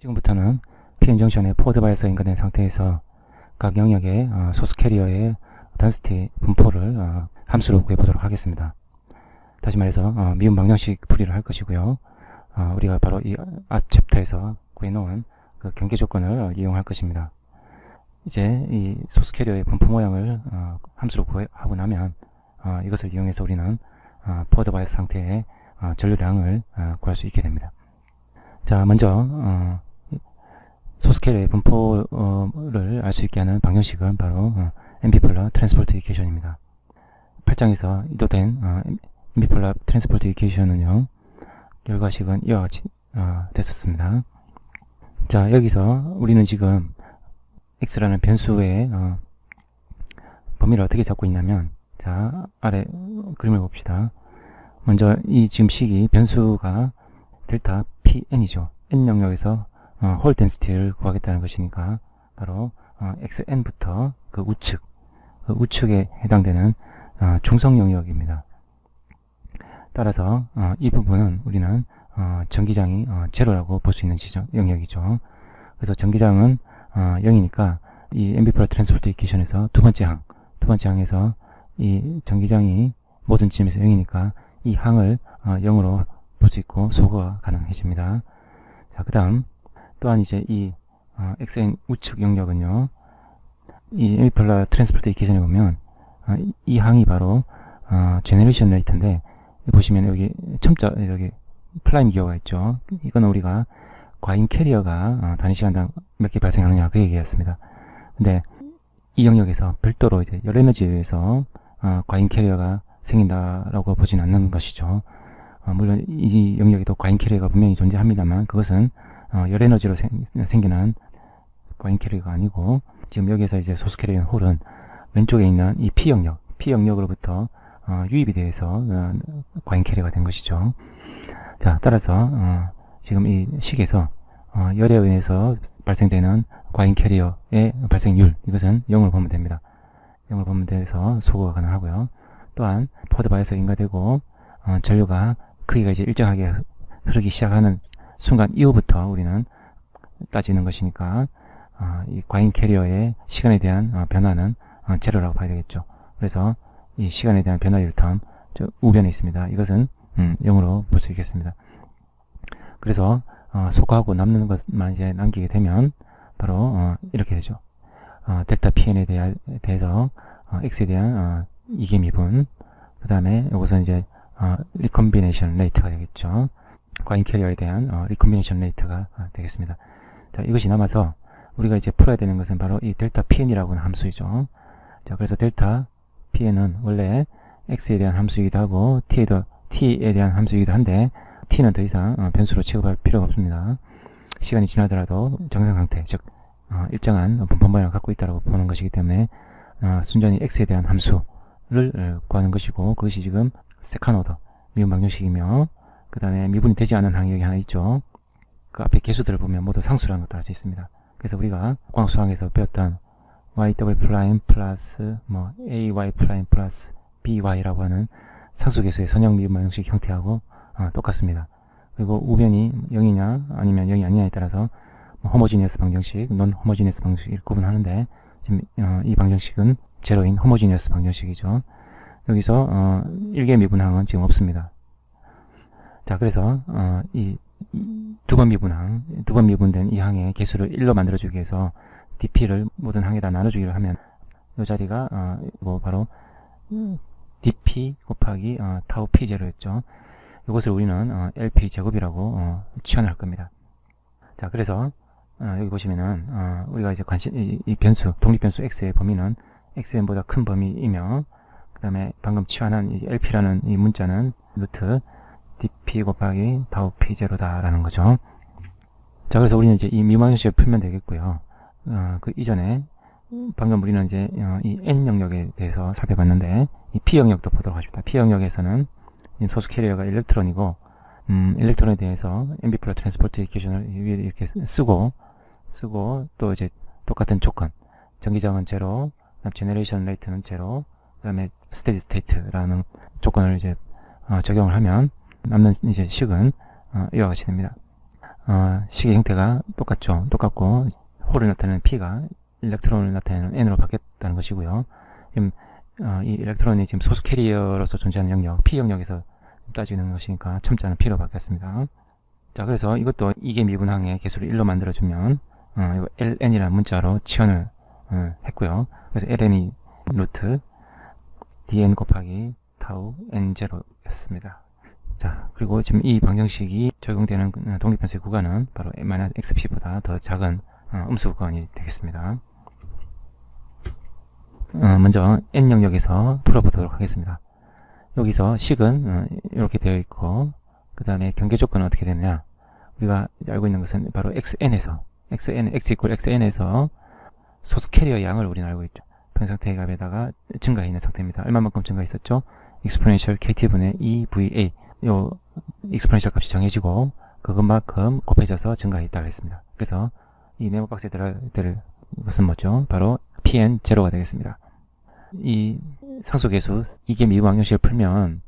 지금부터는 PN 정션의 포워드 바이어스가 인가된 상태에서 각 영역의 소스 캐리어의 단스티 분포를 함수로 구해보도록 하겠습니다. 다시 말해서 미분 방정식 풀이를 할 것이고요. 우리가 바로 이 앞 챕터에서 구해놓은 그 경계 조건을 이용할 것입니다. 이제 이 소스 캐리어의 분포 모양을 함수로 구하고 나면 이것을 이용해서 우리는 포워드 바이어스 상태의 전류량을 구할 수 있게 됩니다. 자, 먼저 소스 캐리어의 분포를 알 수 있게 하는 방정식은 바로 앰비폴러 트랜스포트 이퀘이션입니다. 8장에서 이도된 앰비폴러 트랜스포트 이퀘이션은요, 결과식은 이와 같이 됐었습니다. 자, 여기서 우리는 지금 x라는 변수의 범위를 어떻게 잡고 있냐면, 자, 아래 그림을 봅시다. 먼저 이 지금 식이 변수가 델타 pn이죠. n 영역에서 홀 덴시티를 구하겠다는 것이니까 바로 xn부터 그 우측에 해당되는 중성 영역입니다. 따라서 이 부분은 우리는 전기장이 제로라고 볼 수 있는 영역이죠. 그래서 전기장은 0이니까 이 앰비폴러 트랜스포트 이퀘이션에서 두 번째 항에서 이 전기장이 모든 지점에서 0이니까 이 항을 0으로 볼 수 있고 소거가 가능해집니다. 자, 그 다음 또한 이제 이 xn 우측 영역은요, 이 앰비폴러 트랜스포트 이퀘이션에 보면 이 항이 바로 제너레이션 레이트인데, 보시면 여기 여기 플라임 기어가 있죠. 이건 우리가 과잉 캐리어가 단위 시간당 몇 개 발생하느냐 그 얘기였습니다. 근데 이 영역에서 별도로 이제 열 에너지에 의해서 과잉 캐리어가 생긴다라고 보진 않는 것이죠. 물론 이 영역에도 과잉 캐리어가 분명히 존재합니다만, 그것은 열 에너지로 생기는 과잉 캐리어가 아니고, 지금 여기에서 이제 소스 캐리어 홀은 왼쪽에 있는 이 P 영역으로부터 유입이 돼서 과잉 캐리어가 된 것이죠. 자, 따라서 지금 이 식에서 열에 의해서 발생되는 과잉 캐리어의 발생률, 이것은 0을 보면 됩니다. 0을 보면 돼서 소거가 가능하고요. 또한 포워드 바이어스가 인가되고 전류가 크기가 이제 일정하게 흐르기 시작하는 순간 이후부터 우리는 따지는 것이니까 이 과잉 캐리어의 시간에 대한 변화는 제로라고 봐야 되겠죠. 그래서 이 시간에 대한 변화율 텀, 우변에 있습니다. 이것은 0으로 볼 수 있겠습니다. 그래서 소거하고 남는 것만 이제 남기게 되면 바로 이렇게 되죠. 델타 PN에 대해서 X에 대한 이계 미분, 그 다음에 이것은 이제 리컴비네이션 레이트가 되겠죠. 과잉 캐리어에 대한 리컴비네이션 레이트가 되겠습니다. 자, 이것이 남아서 우리가 이제 풀어야 되는 것은 바로 이 델타 PN이라고 하는 함수이죠. 자, 그래서 델타 PN은 원래 X에 대한 함수이기도 하고 T에 대한 함수이기도 한데, T는 더 이상 변수로 취급할 필요가 없습니다. 시간이 지나더라도 정상 상태, 즉 일정한 분포 모양을 갖고 있다고 보는 것이기 때문에 순전히 X에 대한 함수를 구하는 것이고, 그것이 지금 세컨 오더 미분 방정식이며, 그 다음에 미분이 되지 않은 항이 하나 있죠. 그 앞에 개수들을 보면 모두 상수라는 것도 알 수 있습니다. 그래서 우리가 광수항에서 배웠던 y' 플러스 ay' 플러스 by라고 하는 상수계수의 선형 미분 방정식 형태하고 똑같습니다. 그리고 우변이 0이냐 아니면 0이 아니냐에 따라서 호모지니어스 방정식, 논 호모지니어스 방정식을 구분하는데, 지금 이 방정식은 제로인 호모지니어스 방정식이죠. 여기서 일개 미분항은 지금 없습니다. 자, 그래서 이 두 번 미분된 이 항의 개수를 1로 만들어주기 위해서 dp를 모든 항에다 나눠주기를 하면 이 자리가 바로 dp 곱하기 타우 p0였죠. 이것을 우리는 lp 제곱이라고 치환할 겁니다. 자, 그래서 여기 보시면은 우리가 이제 이 변수, 독립변수 x의 범위는 xn보다 큰 범위이며, 그 다음에 방금 치환한 이 lp라는 이 문자는 루트 dp 곱하기 타우 p0다 라는 거죠. 자, 그래서 우리는 이제 이 미분방정식을 풀면 되겠고요. 그 이전에 방금 우리는 이제 이 n 영역에 대해서 살펴봤는데, 이 p 영역도 보도록 하십니다. p 영역에서는 소스 캐리어가 일렉트론이고, 일렉트론에 대해서 앰비폴러 트랜스포트 이퀘이션을 위에 이렇게 쓰고 또 이제 똑같은 조건, 전기장은 제로, 제너레이션 레이트는 제로, 그 다음에 스테디 스테이트라는 조건을 이제 적용을 하면 남는 이제 식은 이와 같이 됩니다. 식의 형태가 똑같고 홀을 나타내는 P가 일렉트론을 나타내는 N으로 바뀌었다는 것이고요. 지금 이 일렉트론이 지금 소스 캐리어로서 존재하는 영역, P 영역에서 따지는 것이니까 첨자는 P로 바뀌었습니다. 자, 그래서 이것도 이계 미분항의 개수를 1로 만들어주면 이거 ln이라는 문자로 치환을 했고요. 그래서 ln이 루트 dn 곱하기 타우 n0였습니다. 자, 그리고 지금 이 방정식이 적용되는 독립변수의 구간은 바로 -xp보다 더 작은 음수 구간이 되겠습니다. 먼저 n 영역에서 풀어보도록 하겠습니다. 여기서 식은 이렇게 되어 있고, 그 다음에 경계 조건은 어떻게 되느냐, 우리가 알고 있는 것은 바로 xn에서 x = xn에서 소스 캐리어 양을 우리는 알고 있죠. 평상태의 값에다가 증가해 있는 상태입니다. 얼마만큼 증가했었죠? exponential kt분의 2va, 요 exponential 값이 정해지고 그것만큼 곱해져서 증가했다고 했습니다. 그래서 이 네모 박스에 들어갈 것은 뭐죠? 바로 pn0가 되겠습니다. 이 상수계수 이계 미분 방정식을 풀면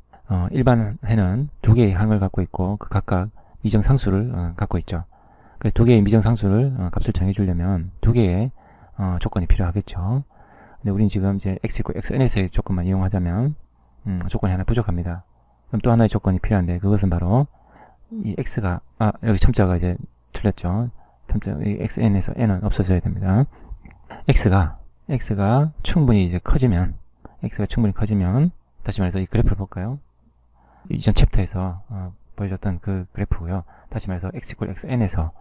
일반 해는 두 개의 항을 갖고 있고 그 각각 미정상수를 갖고 있죠. 그래서 두 개의 미정상수를 값을 정해주려면 두 개의 조건이 필요하겠죠. 근데 우리는 지금 이제 x = xn에서의 조건만 이용하자면 조건이 하나 부족합니다. 그럼 또 하나의 조건이 필요한데 그것은 바로 이 x가 여기 첨자가 이제 틀렸죠. 첨자 이 xn에서 n은 없어져야 됩니다. x가 충분히 이제 커지면 다시 말해서 이 그래프를 볼까요? 이전 챕터에서 보여줬던 그 그래프고요. 다시 말해서 x = xn에서는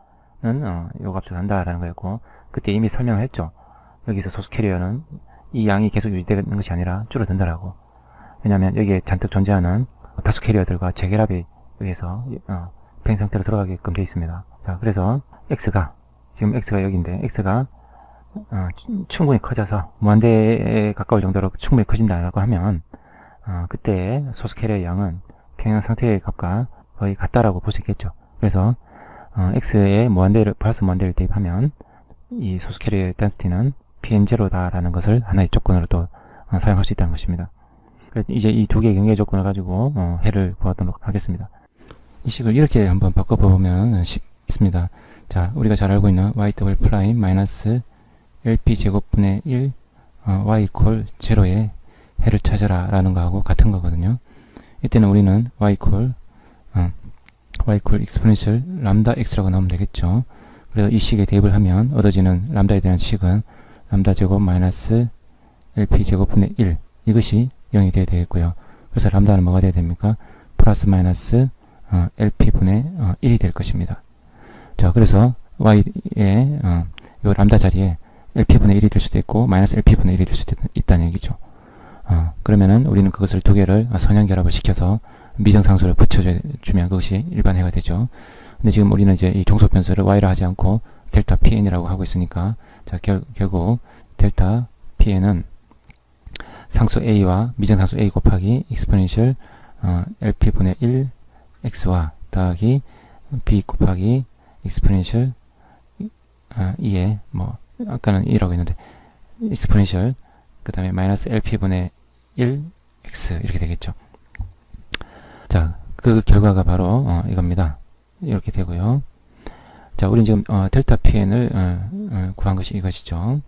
요 값을 한다라는 거였고, 그때 이미 설명을 했죠. 여기서 소스 캐리어는 이 양이 계속 유지되는 것이 아니라 줄어든다라고. 왜냐하면 여기에 잔뜩 존재하는 다수 캐리어들과 재결합에 의해서 팽 상태로 들어가게끔 되어 있습니다. 자, 그래서 지금 x가 여기인데 x가 충분히 커져서 무한대에 가까울 정도로 충분히 커진다라고 하면 그때 소스 캐리어의 양은 평형 상태의 값과 거의 같다라고 볼 수 있겠죠. 그래서 x에 플러스 무한대를 대입하면 이 소스 캐리어의 덴시티는 pn0다라는 것을 하나의 조건으로 또 사용할 수 있다는 것입니다. 이제 이 두 개의 경계 조건을 가지고 해를 보도록 하겠습니다. 이 식을 이렇게 한번 바꿔보면 있습니다. 자, 우리가 잘 알고 있는 y 더블 프라임 마이너스 lp 제곱분의 1 y = 0의 해를 찾아라 라는 거하고 같은 거거든요. 이때는 우리는 y exponential 람다 x라고 나오면 되겠죠. 그래서 이 식에 대입을 하면 얻어지는 람다에 대한 식은 람다 제곱 마이너스 lp 제곱분의 1, 이것이 0이 되어야 되겠고요. 그래서 람다는 뭐가 되어야 됩니까? 플러스 마이너스 lp분의 1이 될 것입니다. 자, 그래서 y의 요 람다 자리에 lp분의 1이 될 수도 있고 마이너스 lp분의 1이 될 수도 있다는 얘기죠. 그러면은 우리는 그것을 두 개를 선형결합을 시켜서 미정상수를 붙여주면 그것이 일반해가 되죠. 근데 지금 우리는 이제 이 종속변수를 y라 하지 않고 델타 pn이라고 하고 있으니까, 자, 결국 델타 pn은 상수 a와 미정상수 a 곱하기 exponential lp분의 1 x와 더하기 b 곱하기 exponential 2에 아까는 2라고 했는데 exponential 그 다음에 마이너스 lp분의 1 x 이렇게 되겠죠. 자, 그 결과가 바로 이겁니다. 이렇게 되고요. 자, 우리는 지금 델타 pn을 구한 것이 이것이죠.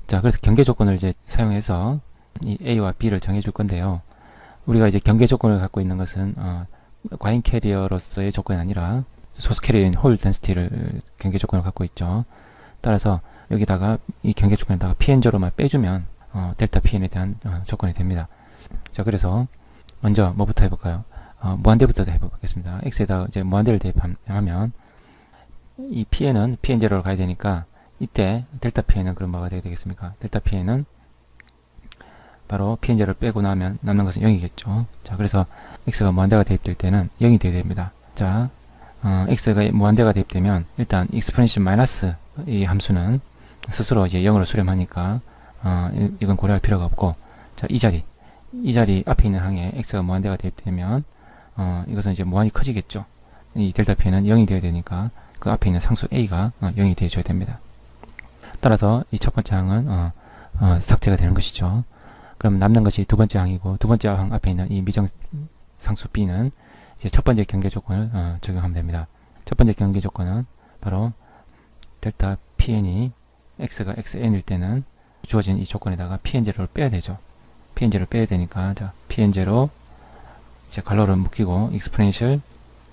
자, 그래서 경계 조건을 이제 사용해서 이 a와 b를 정해 줄 건데요. 우리가 이제 경계 조건을 갖고 있는 것은 과잉 캐리어로서의 조건이 아니라 소스 캐리어인 홀 덴시티를 경계 조건을 갖고 있죠. 따라서 여기다가 이 경계 조건에다가 pn0만 빼주면 델타 pn에 대한 조건이 됩니다. 자, 그래서 먼저 뭐부터 해볼까요? 무한대부터 해보겠습니다. x에다가 이제 무한대를 대입하면 이 pn은 pn0로 가야 되니까 이때 델타 pn은 그럼 뭐가 되겠습니까? 델타 pn은 바로 pn0를 빼고 나면 남는 것은 0이겠죠. 자, 그래서 x가 무한대가 대입될 때는 0이 되어야 됩니다. 자, x가 무한대가 대입되면 일단 exponential 마이너스 이 함수는 스스로 이제 0으로 수렴하니까 이건 고려할 필요가 없고, 자, 이 자리 앞에 있는 항에 x가 무한대가 대입되면 이것은 이제 무한히 커지겠죠. 이 델타 p는 0이 되어야 되니까 그 앞에 있는 상수 a가 0이 되어줘야 됩니다. 따라서 이 첫 번째 항은 삭제가 되는 것이죠. 그럼 남는 것이 두 번째 항이고, 두 번째 항 앞에 있는 이 미정 상수 b는 이제 첫 번째 경계 조건을 적용하면 됩니다. 첫 번째 경계 조건은 바로 델타 PN이 X가 XN일 때는 주어진 이 조건에다가 PN0를 빼야 되죠. PN0를 빼야 되니까, 자, PN0 이제 괄호를 묶이고 익스포넨셜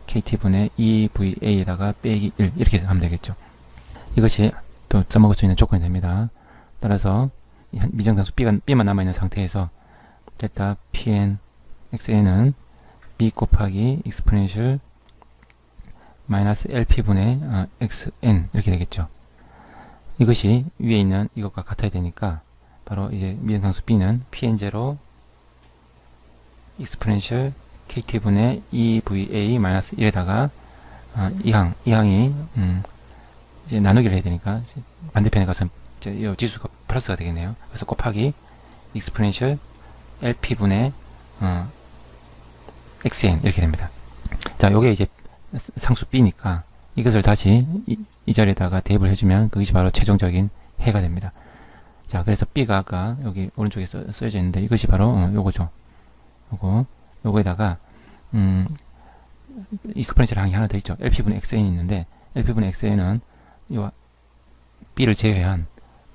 KT분의 EVA에다가 빼기 1 이렇게 하면 되겠죠. 이것이 또 써먹을 수 있는 조건이 됩니다. 따라서 미정상수 B만 남아있는 상태에서 델타 PN XN은 B 곱하기 익스포넨셜 마이너스 LP분의 XN 이렇게 되겠죠. 이것이 위에 있는 이것과 같아야 되니까 바로 이제 미정상수 B는 PN0 익스포넨셜 KT분의 EVA 마이너스 1에다가 이 항이 이제 나누기를 해야 되니까 반대편에 가서 이제 이 지수가 플러스가 되겠네요. 그래서 곱하기 익스포넨셜 LP분의 XN 이렇게 됩니다. 자, 요게 이제 상수 B니까 이것을 다시 이 자리에다가 대입을 해주면 그것이 바로 최종적인 해가 됩니다. 자, 그래서 B가 아까 여기 오른쪽에 써져 있는데 이것이 바로 요거죠. 요거에다가 익스포넨셜 항이 하나 더 있죠. LP분의 XN이 있는데 LP분의 XN은 요 B를 제외한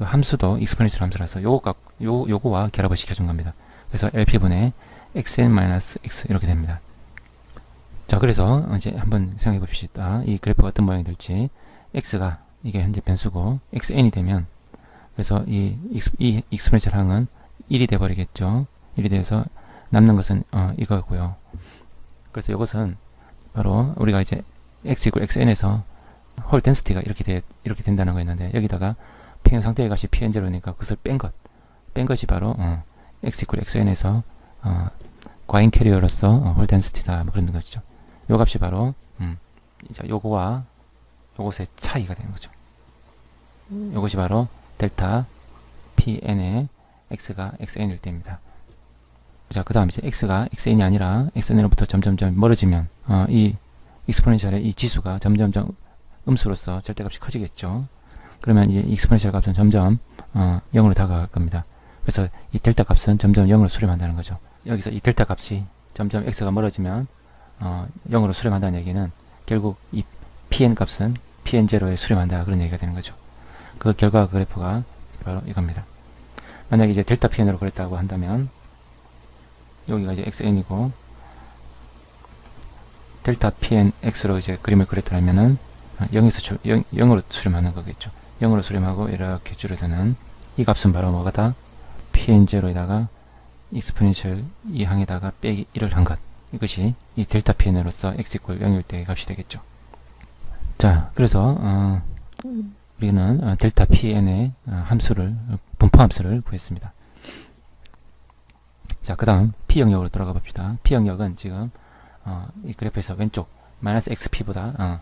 요 함수도 익스포넨셜 함수라서 요거와 결합을 시켜준 겁니다. 그래서 LP분의 XN-X 이렇게 됩니다. 자, 그래서 이제 한번 생각해 봅시다. 이 그래프가 어떤 모양이 될지. X가 이게 현재 변수고 XN이 되면 그래서 이 익스포넨셜 항은 1이 돼 버리겠죠. 1이 돼서 남는 것은 이거고요. 그래서 이것은 바로 우리가 이제 x = xn에서 홀 덴시티가 이렇게 된다는 거였는데 여기다가 평형 상태의 값이 pn0니까 그것을 뺀 것이 바로 x = xn에서 과잉 캐리어로서 홀 덴시티다 뭐 그런 것이죠. 요 값이 바로 요거와 요것의 차이가 되는 거죠. 요것이 바로 델타 pn의 x가 xn일 때입니다. 자, 그 다음 이제 x가 xn이 아니라 xn으로부터 점점점 멀어지면 이 익스포넨셜의 이 지수가 점점점 음수로서 절대값이 커지겠죠. 그러면 이 익스포넨셜 값은 점점 0으로 다가갈 겁니다. 그래서 이 델타 값은 점점 0으로 수렴한다는 거죠. 여기서 이 델타 값이 점점 x가 멀어지면 0으로 수렴한다는 얘기는 결국 이 pn 값은 pn0에 수렴한다 그런 얘기가 되는 거죠. 그 결과 그래프가 바로 이겁니다. 만약에 이제 델타 pn으로 그랬다고 한다면 여기가 이제 xn이고 델타 pnx로 이제 그림을 그렸다면은 0으로 수렴하는 거겠죠. 0으로 수렴하고 이렇게 줄여서는 이 값은 바로 뭐가다? pn0에다가 익스포넨셜 이 항에다가 빼기 1을 한 것. 이것이 이 델타 pn으로서 x = 0일 때의 값이 되겠죠. 자, 그래서 우리는 델타 pn의 분포 함수를 구했습니다. 자, 그 다음 P영역으로 돌아가 봅시다. P영역은 지금 이 그래프에서 왼쪽 마이너스 XP보다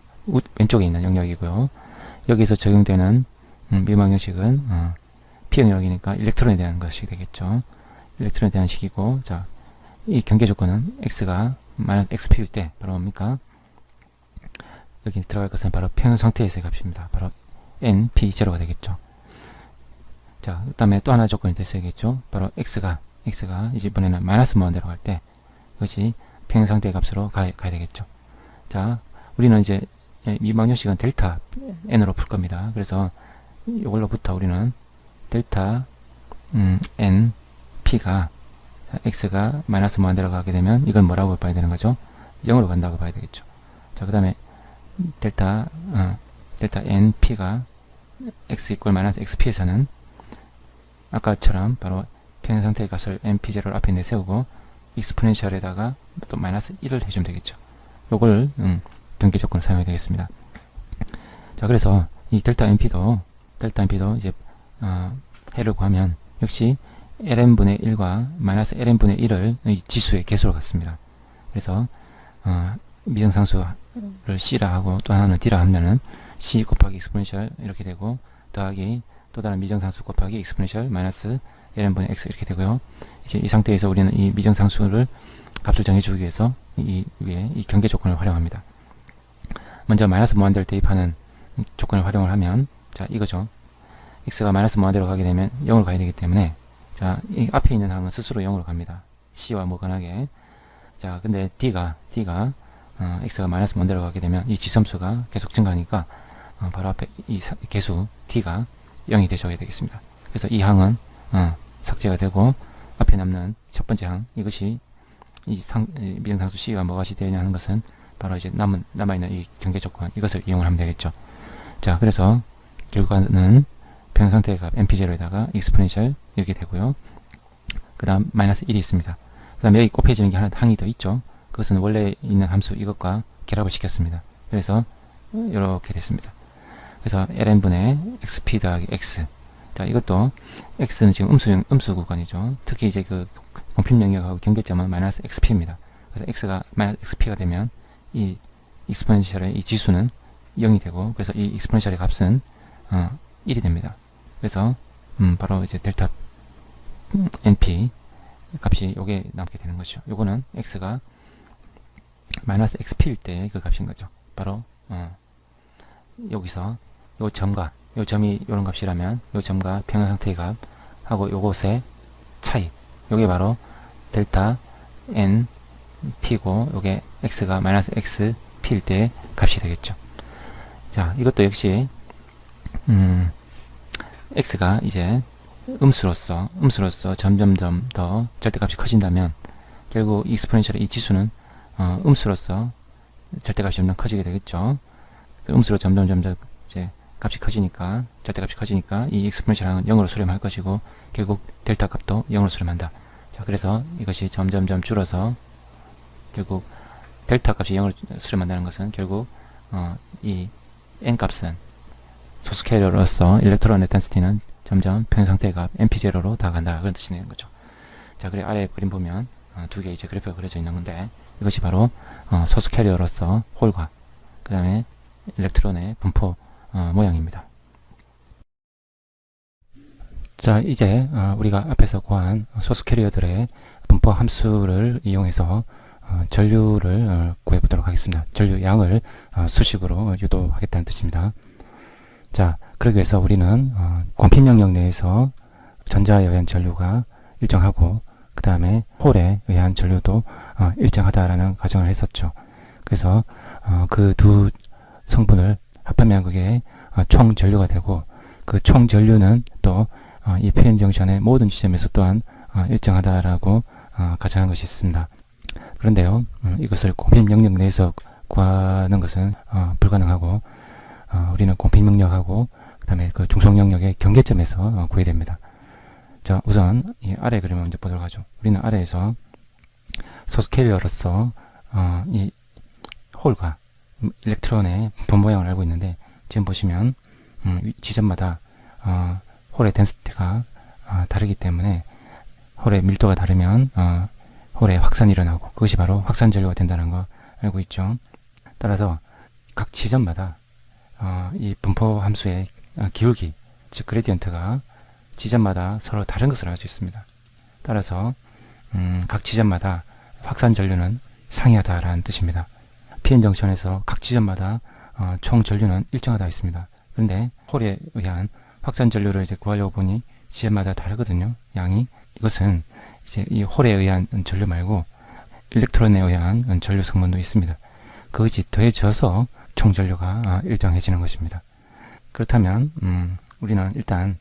왼쪽에 있는 영역이고요. 여기서 적용되는 미분방정식은 P영역이니까 일렉트론에 대한 것이 되겠죠. 일렉트론에 대한 식이고, 자, 이 경계 조건은 X가 마이너스 XP일 때 바로 뭡니까? 여기 들어갈 것은 바로 평형 상태에서의 값입니다. 바로 NP0가 되겠죠. 자, 그 다음에 또 하나 조건이 됐어야겠죠. 바로 X가 이제 이번에는 마이너스 무한대로 갈 때 그것이 평형 상태의 값으로 가야 되겠죠. 자, 우리는 이제 미분방정식은 델타 n으로 풀 겁니다. 그래서 이걸로부터 우리는 델타 n p가 x가 마이너스 무한대로 가게 되면 이건 뭐라고 봐야 되는 거죠? 0으로 간다고 봐야 되겠죠. 자, 그 다음에 델타 n p가 x = 마이너스 xp에서는 아까처럼 바로 평형 상태의 값을 np0를 앞에 내세우고 익스포넨셜에다가 또 마이너스 1을 해주면 되겠죠. 요걸 경계 조건을 사용해야 되겠습니다. 자, 그래서 이 델타 np도 이제 해를 구하면 역시 ln분의 1과 마이너스 ln분의 1을 이 지수의 개수로 갖습니다. 그래서 미정상수를 c라 하고 또 하나는 d라 하면은 c 곱하기 익스포넨셜 이렇게 되고 더하기 또 다른 미정상수 곱하기 익스포넨셜 마이너스 ln분의 x 이렇게 되고요. 이제 이 상태에서 우리는 이 미정상수를 값을 정해주기 위해서 이 위에 이 경계 조건을 활용합니다. 먼저 마이너스 무한대를 대입하는 조건을 활용을 하면 자, 이거죠. x가 마이너스 무한대로 가게 되면 0으로 가야 되기 때문에 자, 이 앞에 있는 항은 스스로 0으로 갑니다. c와 무관하게. 자, 근데 d가 x가 마이너스 1 내려가게 되면 이 지섬수가 계속 증가하니까 바로 앞에 이 개수 t가 0이 되줘야 되겠습니다. 그래서 이 항은 삭제가 되고 앞에 남는 첫 번째 항, 이것이 이 미등상수 c가 무엇이 되냐 하는 것은 바로 이제 남아있는 이 경계 조건, 이것을 이용을 하면 되겠죠. 자, 그래서 결과는 평형상태의 값 np0에다가 익스포넨셜 이렇게 되고요. 그 다음 마이너스 1이 있습니다. 그 다음 여기 곱해지는 게 하나 항이 더 있죠. 그것은 원래 있는 함수 이것과 결합을 시켰습니다. 그래서 이렇게 됐습니다. 그래서 ln분의 xp 더하기 x. 자, 이것도 x는 지금 음수 구간이죠. 특히 이제 그 공필 영역하고 경계점은 마이너스 xp입니다. 그래서 x가 마이너스 xp가 되면 이 익스포넨셜의 이 지수는 0이 되고, 그래서 이 익스포넨셜의 값은 1이 됩니다. 그래서 바로 이제 델타 np 값이 요게 남게 되는 것이죠. 요거는 x가 마이너스 xp일 때 그 값인 거죠. 바로 여기서 요 점과 요 점이 요런 값이라면 요 점과 평형상태의 값 하고 요것의 차이, 요게 바로 델타 n p고, 요게 x가 마이너스 xp일 때 값이 되겠죠. 자, 이것도 역시 x가 이제 음수로서 점점점 더 절대값이 커진다면 결국 익스포넨셜의 이 지수는 음수로서 절대값이 점점 커지게 되겠죠. 음수로 점점 이제 값이 커지니까, 절대값이 커지니까 이 익스포넨셜은 0으로 수렴할 것이고, 결국 델타 값도 0으로 수렴한다. 자, 그래서 이것이 점점점 줄어서 결국 델타 값이 0으로 수렴한다는 것은 결국 이 n 값은 소수 캐리어로서 일렉트론의 덴시티는 점점 평형상태의 값 np0로 다가간다, 그런 뜻이 되는 거죠. 자, 그래 아래 그림 보면 두 개의 이제 그래프가 그려져 있는 건데, 이것이 바로 소수 캐리어로서 홀과 그 다음에 일렉트론의 분포 모양입니다. 자, 이제 우리가 앞에서 구한 소수 캐리어들의 분포 함수를 이용해서 전류를 구해보도록 하겠습니다. 전류 양을 수식으로 유도하겠다는 뜻입니다. 자, 그러기 위해서 우리는 공필 영역 내에서 전자에 의한 전류가 일정하고, 그 다음에 홀에 의한 전류도 일정하다라는 가정을 했었죠. 그래서 그 두 성분을 합하면 그게 총 전류가 되고, 그 총 전류는 또 이 PN 정션의 모든 지점에서 또한 일정하다라고 가정한 것이 있습니다. 그런데요, 이것을 공필 영역 내에서 구하는 것은 불가능하고, 우리는 공필 영역하고 그 다음에 그 중속 영역의 경계점에서 구해야 됩니다. 자, 우선 이 아래 그림을 먼저 보도록 하죠. 우리는 아래에서 소수 캐리어로서 이 홀과 일렉트론의 분포 모양을 알고 있는데, 지금 보시면 지점마다 홀의 덴시티가 다르기 때문에 홀의 밀도가 다르면 홀의 확산이 일어나고, 그것이 바로 확산 전류가 된다는 거 알고 있죠. 따라서 각 지점마다 이 분포 함수의 기울기, 즉 그레디언트가 지점마다 서로 다른 것을 알 수 있습니다. 따라서 각 지점마다 확산 전류는 상이하다라는 뜻입니다. PN 정션에서 각 지점마다 총 전류는 일정하다 했습니다. 그런데 홀에 의한 확산 전류를 이제 구하려고 보니 지점마다 다르거든요, 양이. 이것은 이제 이 홀에 의한 전류 말고 일렉트론에 의한 전류 성분도 있습니다. 그것이 더해져서 총 전류가 일정해지는 것입니다. 그렇다면 우리는 일단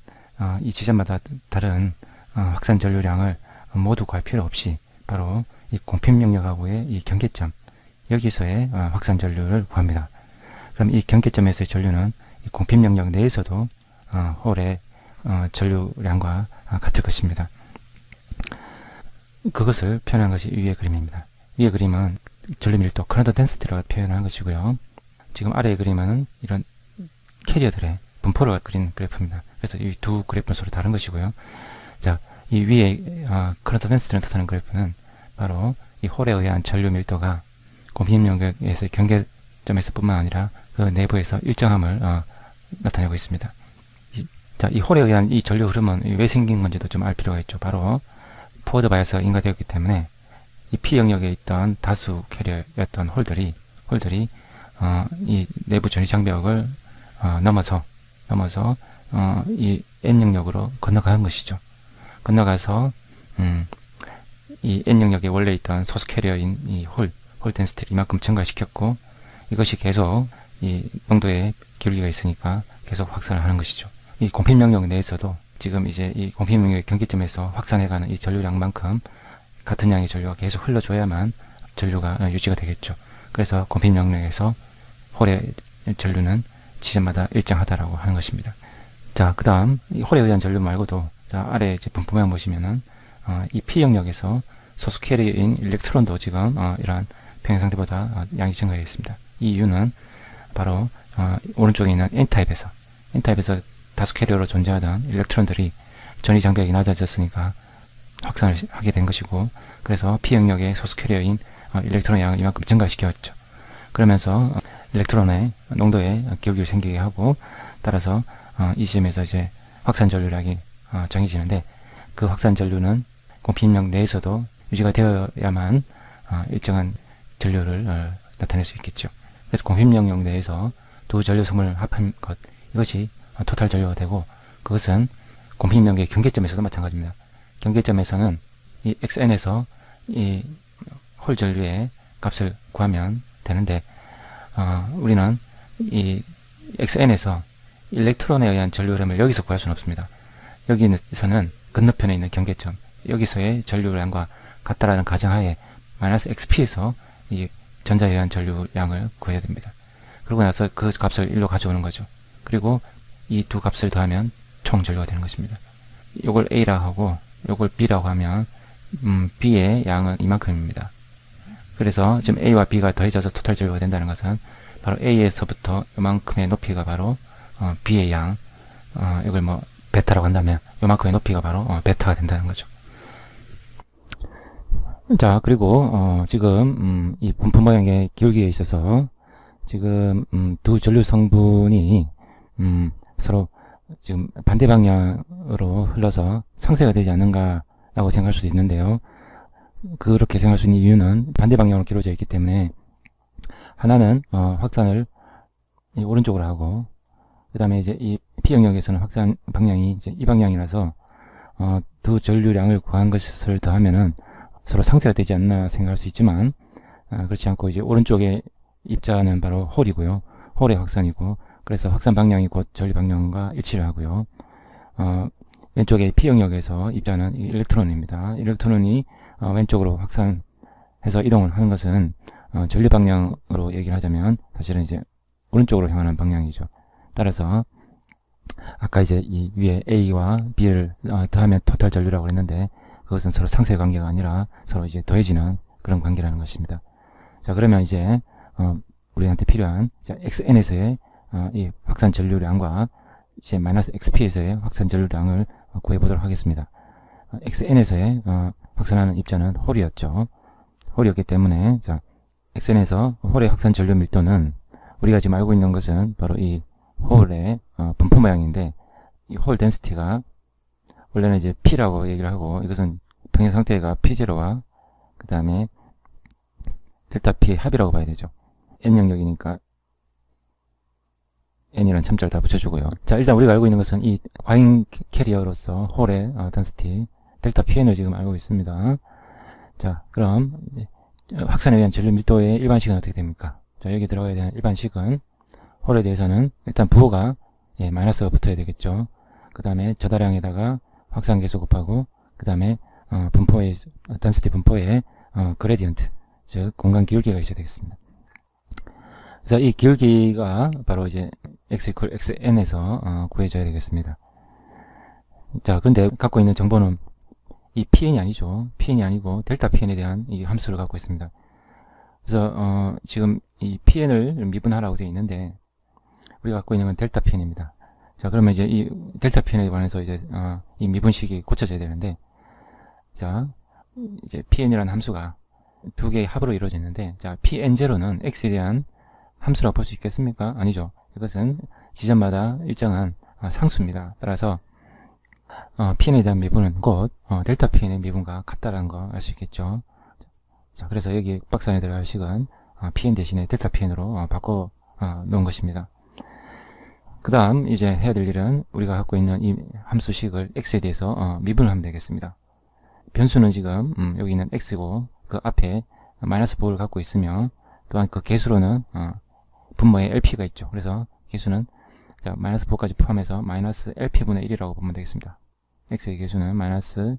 이 지점마다 다른 확산 전류량을 모두 구할 필요 없이 바로 이 공필 영역하고의 이 경계점, 여기서의 확산 전류를 구합니다. 그럼 이 경계점에서의 전류는 이 공필 영역 내에서도 홀의 전류량과 같을 것입니다. 그것을 표현한 것이 위의 그림입니다. 위의 그림은 전류 밀도, 커런트 덴시티를 표현한 것이고요. 지금 아래의 그림은 이런 캐리어들의 분포를 그린 그래프입니다. 그래서 이 두 그래프는 서로 다른 것이고요. 자, 이 위에 커런트 덴시티를 뜻하는 그래프는 바로 이 홀에 의한 전류 밀도가 공필 영역에서의 경계점에서 뿐만 아니라 그 내부에서 일정함을 나타내고 있습니다. 자, 이 홀에 의한 이 전류 흐름은 왜 생긴 건지도 좀 알 필요가 있죠. 바로 포워드 바이어스가 인가되었기 때문에 이 P 영역에 있던 다수 캐리어였던 홀들이 이 내부 전위 장벽을 넘어서 이 N 영역으로 건너가는 것이죠. 건너가서 이 N 영역에 원래 있던 소수 캐리어인 이 홀 덴시티를 이만큼 증가시켰고, 이것이 계속 이 농도의 기울기가 있으니까 계속 확산을 하는 것이죠. 이 공필 명령 내에서도 지금 이제 이 공필 명령의 경계점에서 확산해가는 이 전류량만큼 같은 양의 전류가 계속 흘러줘야만 전류가 유지가 되겠죠. 그래서 공필 명령에서 홀의 전류는 지점마다 일정하다라고 하는 것입니다. 자, 그 다음 이 홀에 의한 전류 말고도, 자, 아래 이제 분포 모양 보시면은 이 P 영역에서 소수 캐리어인 일렉트론도 지금 이러한 평행 상태보다 양이 증가하고 있습니다. 이 이유는 바로 오른쪽에 있는 N타입에서 다수 캐리어로 존재하던 일렉트론들이 전위 장벽이 낮아졌으니까 확산을 하게 된 것이고, 그래서 P 영역의 소수 캐리어인 일렉트론의 양을 이만큼 증가시켰죠. 그러면서 일렉트론의 농도에 기울기를 생기게 하고, 따라서 이 지점에서 이제 확산 전류량이 정해지는데, 그 확산 전류는 공필명 내에서도 유지가 되어야만 일정한 전류를 나타낼 수 있겠죠. 그래서 공필명령 내에서 두 전류 성분을 합한 것, 이것이 토탈 전류가 되고, 그것은 공필명의 경계점에서도 마찬가지입니다. 경계점에서는 이 xn에서 이 홀 전류의 값을 구하면 되는데, 우리는 이 xn에서 일렉트론에 의한 전류 흐름을 여기서 구할 수는 없습니다. 여기서는 건너편에 있는 경계점, 여기서의 전류량과 같다라는 가정하에 마이너스 xp에서 이 전자에 의한 전류량을 구해야 됩니다. 그러고 나서 그 값을 1로 가져오는 거죠. 그리고 이 두 값을 더하면 총 전류가 되는 것입니다. 요걸 A라고 하고 요걸 B라고 하면 B의 양은 이만큼입니다. 그래서 지금 A와 B가 더해져서 토탈 전류가 된다는 것은 바로 A에서부터 이만큼의 높이가 바로 B의 양, 이걸 뭐 베타라고 한다면 이만큼의 높이가 바로 베타가 된다는 거죠. 자, 그리고 지금 이 분포 모양의 기울기에 있어서 지금 두 전류 성분이 서로 지금 반대 방향으로 흘러서 상쇄가 되지 않는가라고 생각할 수도 있는데요. 그렇게 생각할 수 있는 이유는 반대 방향으로 기울어져 있기 때문에, 하나는 확산을 오른쪽으로 하고, 그 다음에 이제 이 P 영역에서는 확산 방향이 이제 이 방향이라서 두 전류량을 구한 것을 더하면은 서로 상쇄가 되지 않나 생각할 수 있지만, 그렇지 않고 이제 오른쪽에 입자는 바로 홀이고요. 홀의 확산이고, 그래서 확산 방향이 곧 전류 방향과 일치를 하고요. 왼쪽에 P 영역에서 입자는 일렉트론입니다. 일렉트론이 왼쪽으로 확산해서 이동을 하는 것은 전류 방향으로 얘기를 하자면 사실은 이제 오른쪽으로 향하는 방향이죠. 따라서 아까 이제 이 위에 A와 B를 더하면 토탈 전류라고 했는데, 그것은 서로 상쇄 관계가 아니라 서로 이제 더해지는 그런 관계라는 것입니다. 자, 그러면 이제 우리한테 필요한 xn에서의 이 확산 전류량과 이제 마이너스 xp에서의 확산 전류량을 구해보도록 하겠습니다. xn에서의 확산하는 입자는 홀이었죠. 홀이었기 때문에, 자, xn에서 홀의 확산 전류 밀도는 우리가 지금 알고 있는 것은 바로 이 홀의 분포 모양인데, 이 홀 덴시티가 원래는 이제 P라고 얘기를 하고, 이것은 평행 상태가 P0와 그 다음에 델타 P의 합이라고 봐야 되죠. N 영역이니까 N이라는 첨자를 다 붙여주고요. 자, 일단 우리가 알고 있는 것은 이 과잉 캐리어로서 홀의 덴시티 델타 Pn을 지금 알고 있습니다. 자, 그럼 확산에 의한 전류 밀도의 일반식은 어떻게 됩니까? 자, 여기 들어가야 되는 일반식은, 홀에 대해서는 일단 부호가 마이너스가 붙어야 되겠죠. 그 다음에 저다량에다가 확산 계수 곱하고, 그 다음에 분포의 덴시티 분포의 그레디언트, 즉 공간 기울기가 있어야 되겠습니다. 그래서 이 기울기가 바로 이제 x = xn에서 구해져야 되겠습니다. 자, 그런데 갖고 있는 정보는 이 pn이 아니죠. pn이 아니고 델타 pn에 대한 이 함수를 갖고 있습니다. 그래서 지금 이 pn을 미분하라고 되어 있는데, 우리가 갖고 있는 건 델타 pn입니다. 자, 그러면 이제 이 델타 pn에 관해서 이제 이 미분식이 고쳐져야 되는데, 자, 이제 pn이라는 함수가 두 개의 합으로 이루어지는데, 자, pn0는 x에 대한 함수라고 볼 수 있겠습니까? 아니죠. 이것은 지점마다 일정한 상수입니다. 따라서 pn에 대한 미분은 곧 델타 pn의 미분과 같다라는 거 알 수 있겠죠. 자, 그래서 여기 박스 안에 들어갈 식은 pn 대신에 델타 pn으로 바꿔 놓은 것입니다. 그 다음 이제 해야 될 일은 우리가 갖고 있는 이 함수식을 x에 대해서 미분을 하면 되겠습니다. 변수는 지금 여기 있는 x고, 그 앞에 마이너스 부호를 갖고 있으며 또한 그 개수로는 분모에 LP가 있죠. 그래서 개수는 마이너스 부호까지 포함해서 마이너스 LP분의 1이라고 보면 되겠습니다. x의 개수는 마이너스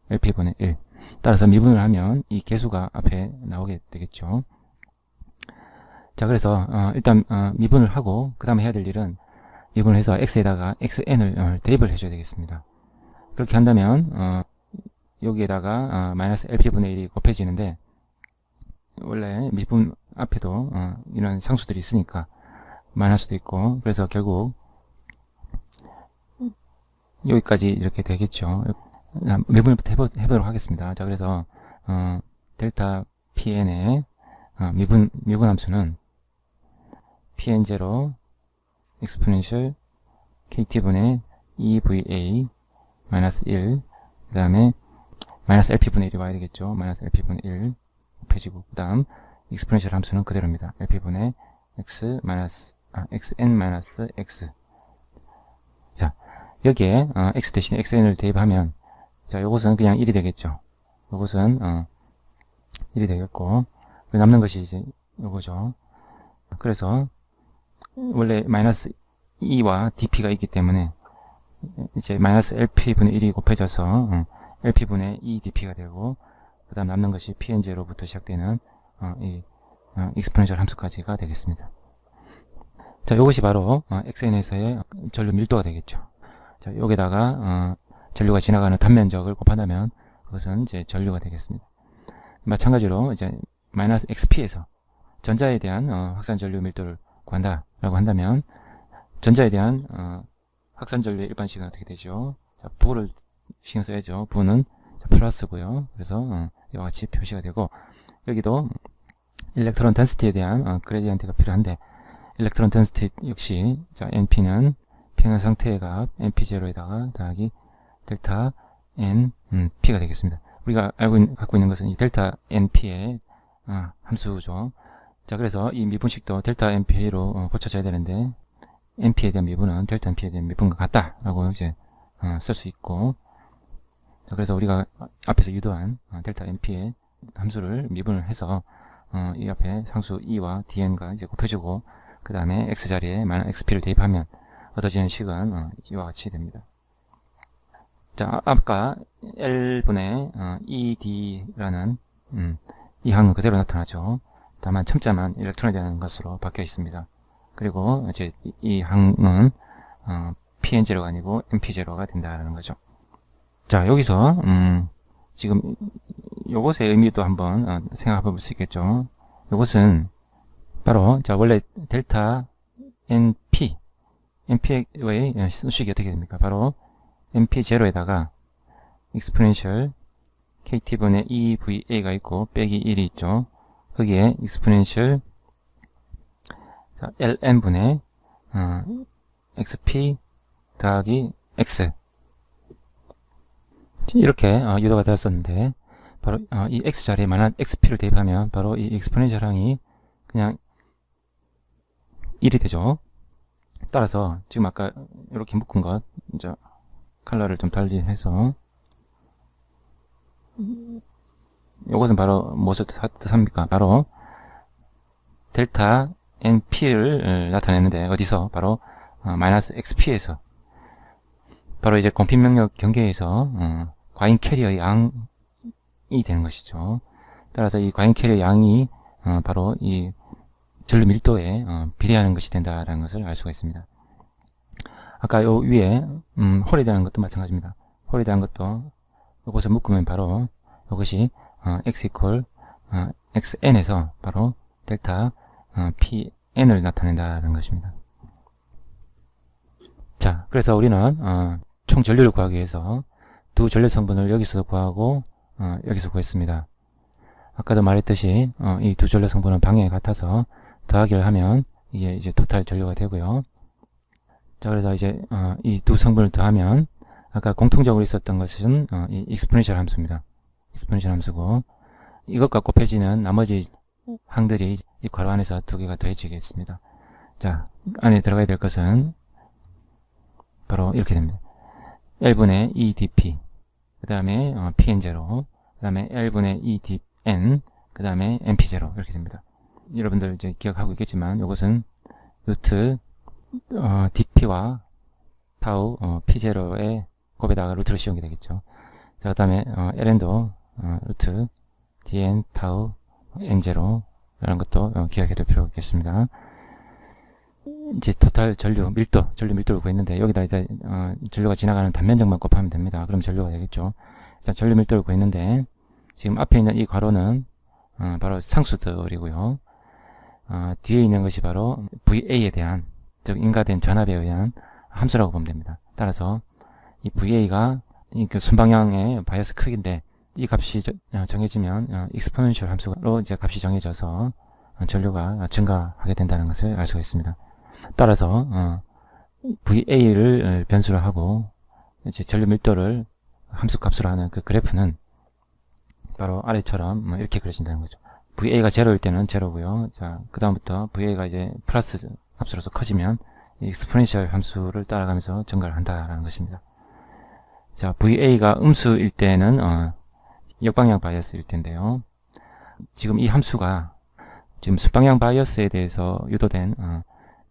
LP분의 1. 따라서 미분을 하면 이 개수가 앞에 나오게 되겠죠. 자, 그래서 일단 미분을 하고 그 다음에 해야 될 일은 미분을 해서 x에다가 xn을 대입을 해줘야 되겠습니다. 그렇게 한다면 여기에다가 마이너스 LP분의 1이 곱해지는데, 원래 미분 앞에도 이런 상수들이 있으니까 마이너스도 있고, 그래서 결국 여기까지 이렇게 되겠죠. 미분부터 해보도록 하겠습니다. 자, 그래서 델타 pn의 미분 함수는 pn0 exponential kt분의 2va 마이너스 1, 그 다음에 마이너스 lp분의 1이 와야 되겠죠. 마이너스 lp분의 1 곱해지고, 그 다음 exponential 함수는 그대로입니다. lp분의 x 마이너스 xn 마이너스 x. 자, 여기에 x 대신에 xn을 대입하면, 자, 요것은 그냥 1이 되겠죠. 요것은 1이 되겠고, 남는 것이 이제 요거죠. 그래서 원래 마이너스 2와 dp가 있기 때문에 이제 마이너스 lp분의 1이 곱해져서 lp분의 2dp가 되고, 그 다음 남는 것이 pn0부터 시작되는 이 exponential 함수까지가 되겠습니다. 자, 이것이 바로 xn에서의 전류 밀도가 되겠죠. 자, 여기다가 전류가 지나가는 단면적을 곱한다면 그것은 이제 전류가 되겠습니다. 마찬가지로 이제 마이너스 xp에서 전자에 대한 확산 전류 밀도를 구한다라고 한다면, 전자에 대한 확산 전류의 일반식은 어떻게 되죠? 자, 부를 신경 써야죠. 부는 플러스고요. 그래서 이와 같이 표시가 되고, 여기도 일렉트론 덴시티에 대한 그레디언트가 필요한데, 일렉트론 덴시티 역시 자, np는 평형 상태의 값 np0에다가 더하기 델타 n p가 되겠습니다. 우리가 갖고 있는 것은 이 델타 np의 함수죠. 자, 그래서 이 미분식도 델타 np로 고쳐져야 되는데, np에 대한 미분은 델타 np에 대한 미분과 같다라고 이제 쓸 수 있고, 자, 그래서 우리가 앞에서 유도한 델타 np의 함수를 미분을 해서 이 앞에 상수 e와 dn과 이제 곱해주고, 그 다음에 x 자리에 마이너스 xp를 대입하면 얻어지는 식은 이와 같이 됩니다. 자, 아까 L분의 ED라는 이 항은 그대로 나타나죠. 다만 첨자만 일렉트론에 대한 것으로 바뀌어 있습니다. 그리고 이제 이 항은 PN0가 아니고 MP0가 된다는 거죠. 자, 여기서 지금 요것의 의미도 한번 생각해 볼 수 있겠죠. 요것은 바로 자, 원래 델타 NP의 수식이 어떻게 됩니까? 바로 NP0에다가 exponential kt분의 2va가 있고 빼기 1이 있죠. 거기에 exponential 자, ln분의 xp 더하기 x 이렇게 유도가 되었었는데, 바로 이 x 자리에 만한 xp를 대입하면 바로 이 exponential 항이 그냥 1이 되죠. 따라서 지금 아까 이렇게 묶은 것 이제 컬러를 좀 달리 해서, 이것은 바로 무엇을 뜻합니까? 바로 델타 np를 나타내는데, 어디서? 바로 마이너스 xp에서, 바로 이제 공핀 명령 경계에서 과잉 캐리어의 양이 되는 것이죠. 따라서 이 과잉 캐리어 양이 바로 이 전류 밀도에 비례하는 것이 된다라는 것을 알 수가 있습니다. 아까 요 위에 홀에 대한 것도 마찬가지입니다. 홀에 대한 것도 이것을 묶으면 바로 이것이 x equal xn에서 바로 델타 pn을 나타낸다는 것입니다. 자, 그래서 우리는 총 전류를 구하기 위해서 두 전류 성분을 여기서 구하고 여기서 구했습니다. 아까도 말했듯이 이 두 전류 성분은 방향이 같아서 더하기를 하면 이게 이제 토탈 전류가 되고요. 자, 그래서 이제 이 두 성분을 더하면 아까 공통적으로 있었던 것은 이 exponential 함수입니다. exponential 함수고, 이것과 곱해지는 나머지 항들이 이 괄호 안에서 두 개가 더해지겠습니다. 자, 안에 들어가야 될 것은 바로 이렇게 됩니다. L분의 EDP, 그 다음에 PN0, 그 다음에 L분의 EDN, 그 그 다음에 mp0 이렇게 됩니다. 여러분들 이제 기억하고 있겠지만 이것은 루트 dp와 타우 p0의 곱에다가 루트를 씌운 게 되겠죠. 자, 그 다음에 ln도 루트 dn 타우 n0 라는 것도 기억해 둘 필요가 있겠습니다. 이제 토탈 전류 밀도를 구했는데 여기다 이제 전류가 지나가는 단면적만 곱하면 됩니다. 그럼 전류가 되겠죠. 일단 전류 밀도를 구했는데 지금 앞에 있는 이 괄호는 바로 상수들이고요. 뒤에 있는 것이 바로 VA에 대한, 즉 인가된 전압에 의한 함수라고 보면 됩니다. 따라서 이 VA가 그 순방향의 바이어스 크기인데 이 값이 정해지면 익스포넨셜 함수로 이제 값이 정해져서 전류가 증가하게 된다는 것을 알 수가 있습니다. 따라서 VA를 변수로 하고 이제 전류 밀도를 함수 값으로 하는 그 그래프는 바로 아래처럼 이렇게 그려진다는 거죠. VA가 0일 때는 0고요. 자, 그 다음부터 VA가 이제 플러스 함수로서 커지면 익스포넨셜 함수를 따라가면서 증가를 한다라는 것입니다. 자, VA가 음수일 때는 역방향 바이어스일 텐데요. 지금 이 함수가 지금 순방향 바이어스에 대해서 유도된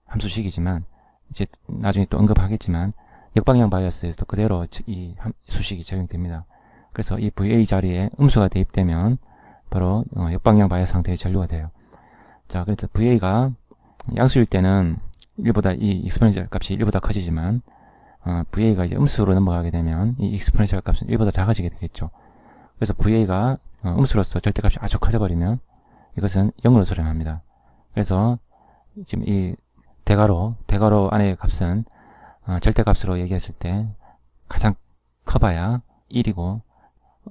함수식이지만 이제 나중에 또 언급하겠지만 역방향 바이어스에서도 그대로 이 수식이 적용됩니다. 그래서 이 VA 자리에 음수가 대입되면 바로 역방향 바이어스 상태의 전류가 돼요. 자, 그래서 VA가 양수일 때는 1보다 이 익스포넨셜 값이 1보다 커지지만 VA가 이제 음수로 넘어가게 되면 이 익스포넨셜 값은 1보다 작아지게 되겠죠. 그래서 VA가 음수로서 절대값이 아주 커져버리면 이것은 0으로 수렴합니다. 그래서 지금 이 대괄호 안의 값은 절대값으로 얘기했을 때 가장 커봐야 1이고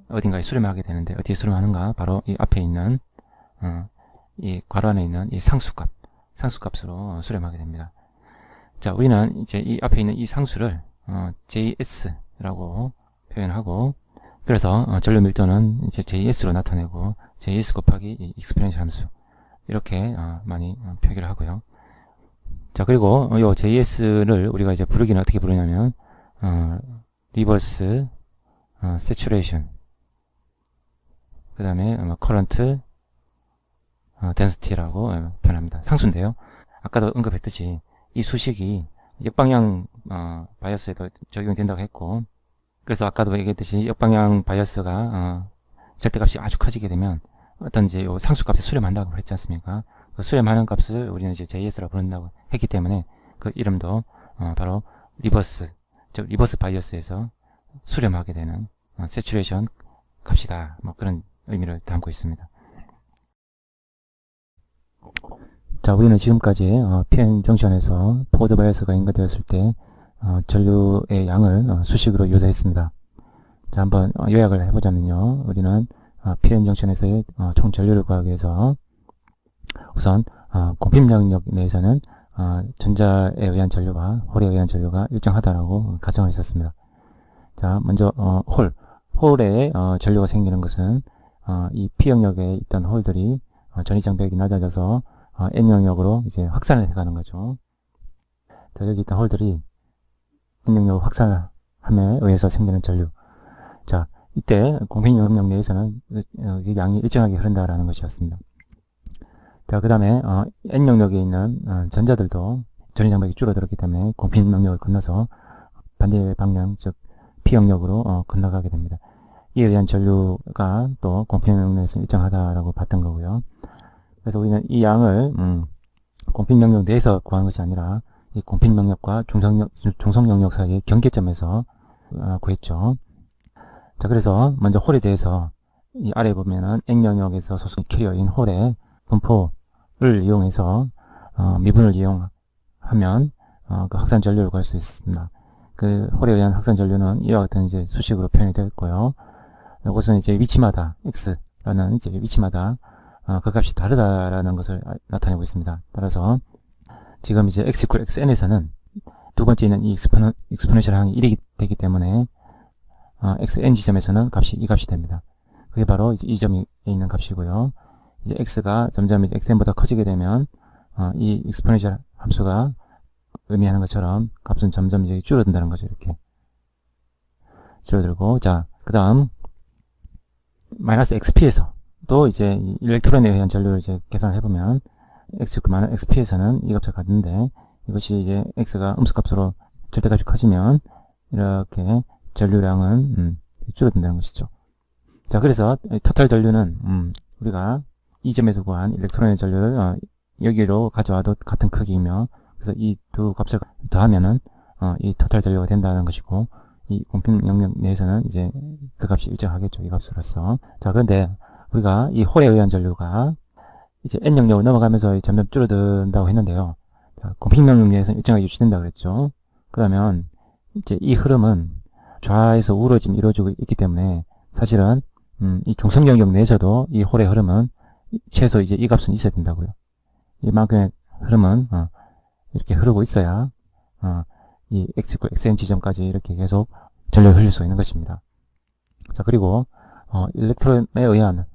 어딘가에 수렴하게 되는데 어디에 수렴하는가? 바로 이 앞에 있는 이 괄호 안에 있는 이 상수값으로 수렴하게 됩니다. 자, 우리는 이제 이 앞에 있는 이 상수를 JS라고 표현하고 그래서 전류 밀도는 이제 JS로 나타내고 JS 곱하기 이 익스포넨셜 함수 이렇게 많이 표기를 하고요. 자, 그리고 이 JS를 우리가 이제 부르기는 어떻게 부르냐면 리버스 세츄레이션 그 다음에 커런트 덴시티라고 표현합니다. 상수인데요. 아까도 언급했듯이 이 수식이 역방향 바이어스에도 적용된다고 했고 그래서 아까도 얘기했듯이 역방향 바이어스가 절대값이 아주 커지게 되면 어떤 이제 요 상수값에 수렴한다고 했지 않습니까? 그 수렴하는 값을 우리는 이제 JS라고 부른다고 했기 때문에 그 이름도 바로 리버스, 즉 리버스 바이어스에서 수렴하게 되는 세츄레이션 값이다. 뭐 그런 의미를 담고 있습니다. 자, 우리는 지금까지 PN 정션에서 포워드 바이어스가 인가되었을 때 전류의 양을 수식으로 유도했습니다. 자, 한번 요약을 해보자면요. 우리는 PN 정션에서의 총 전류를 구하기 위해서 우선 공핍 영역 내에서는 전자에 의한 전류와 홀에 의한 전류가 일정하다라고 가정을 했었습니다. 자, 먼저 홀에 전류가 생기는 것은 이 P 영역에 있던 홀들이 전이장벽이 낮아져서 N 영역으로 이제 확산을 해가는 거죠. 자, 여기 있던 홀들이 N 영역 확산함에 의해서 생기는 전류. 자, 이때 공핍 영역 내에서는 양이 일정하게 흐른다라는 것이었습니다. 자, 그 다음에 N 영역에 있는 전자들도 전이장벽이 줄어들었기 때문에 공핍 영역을 건너서 반대 방향, 즉 P 영역으로 건너가게 됩니다. 이에 의한 전류가 또 공핍 영역 내에서 일정하다라고 봤던 거고요. 그래서 우리는 이 양을 공핍 영역 내에서 구하는 것이 아니라 이 공핍 영역과 중성 영역 사이의 경계점에서 구했죠. 자, 그래서 먼저 홀에 대해서 이 아래에 보면은 N 영역에서 소수 캐리어인 홀의 분포를 이용해서 미분을 이용하면 그 확산 전류를 구할 수 있습니다. 그 홀에 의한 확산 전류는 이와 같은 이제 수식으로 표현이 되어 있고요. 이것은 이제 위치마다 x라는 이제 위치마다 그 값이 다르다라는 것을 나타내고 있습니다. 따라서 지금 이제 x = xn에서는 두 번째 있는 이 익스포넨셜 항이 1이 되기 때문에 xn 지점에서는 이 값이 됩니다. 그게 바로 이제 이 점에 있는 값이고요. 이제 x가 점점 이제 xn보다 커지게 되면 이 익스포넨셜 함수가 의미하는 것처럼 값은 점점 이제 줄어든다는 거죠. 이렇게 줄어들고, 자, 그 다음 마이너스 xp에서 또 이제 이 일렉트론에 의한 전류를 이제 계산을 해보면 x xp에서는 이 값을 갖는데, 이것이 이제 x가 음수값으로 절대값이 커지면 이렇게 전류량은 줄어든다는 것이죠. 자, 그래서 토탈 전류는 우리가 이 점에서 구한 일렉트론의 전류를 여기로 가져와도 같은 크기이며, 그래서 이 두 값을 더하면은 이 토탈 전류가 된다는 것이고, 이 공평 영역 내에서는 이제 그 값이 일정하겠죠. 이 값으로서. 자, 그런데 우리가 이 홀에 의한 전류가 이제 n 영역을 넘어가면서 점점 줄어든다고 했는데요. 자, 공평 영역 내에서는 일정하게 유지된다고 그랬죠. 그러면 이제 이 흐름은 좌에서 우로 지금 이루어지고 있기 때문에 사실은 이 중성 영역 내에서도 이 홀의 흐름은 최소 이제 이 값은 있어야 된다고요. 이만큼의 흐름은 이렇게 흐르고 있어야 이 xn 지점까지 이렇게 계속 전류를 흘릴 수 있는 것입니다. 자, 그리고 일렉트론에 의한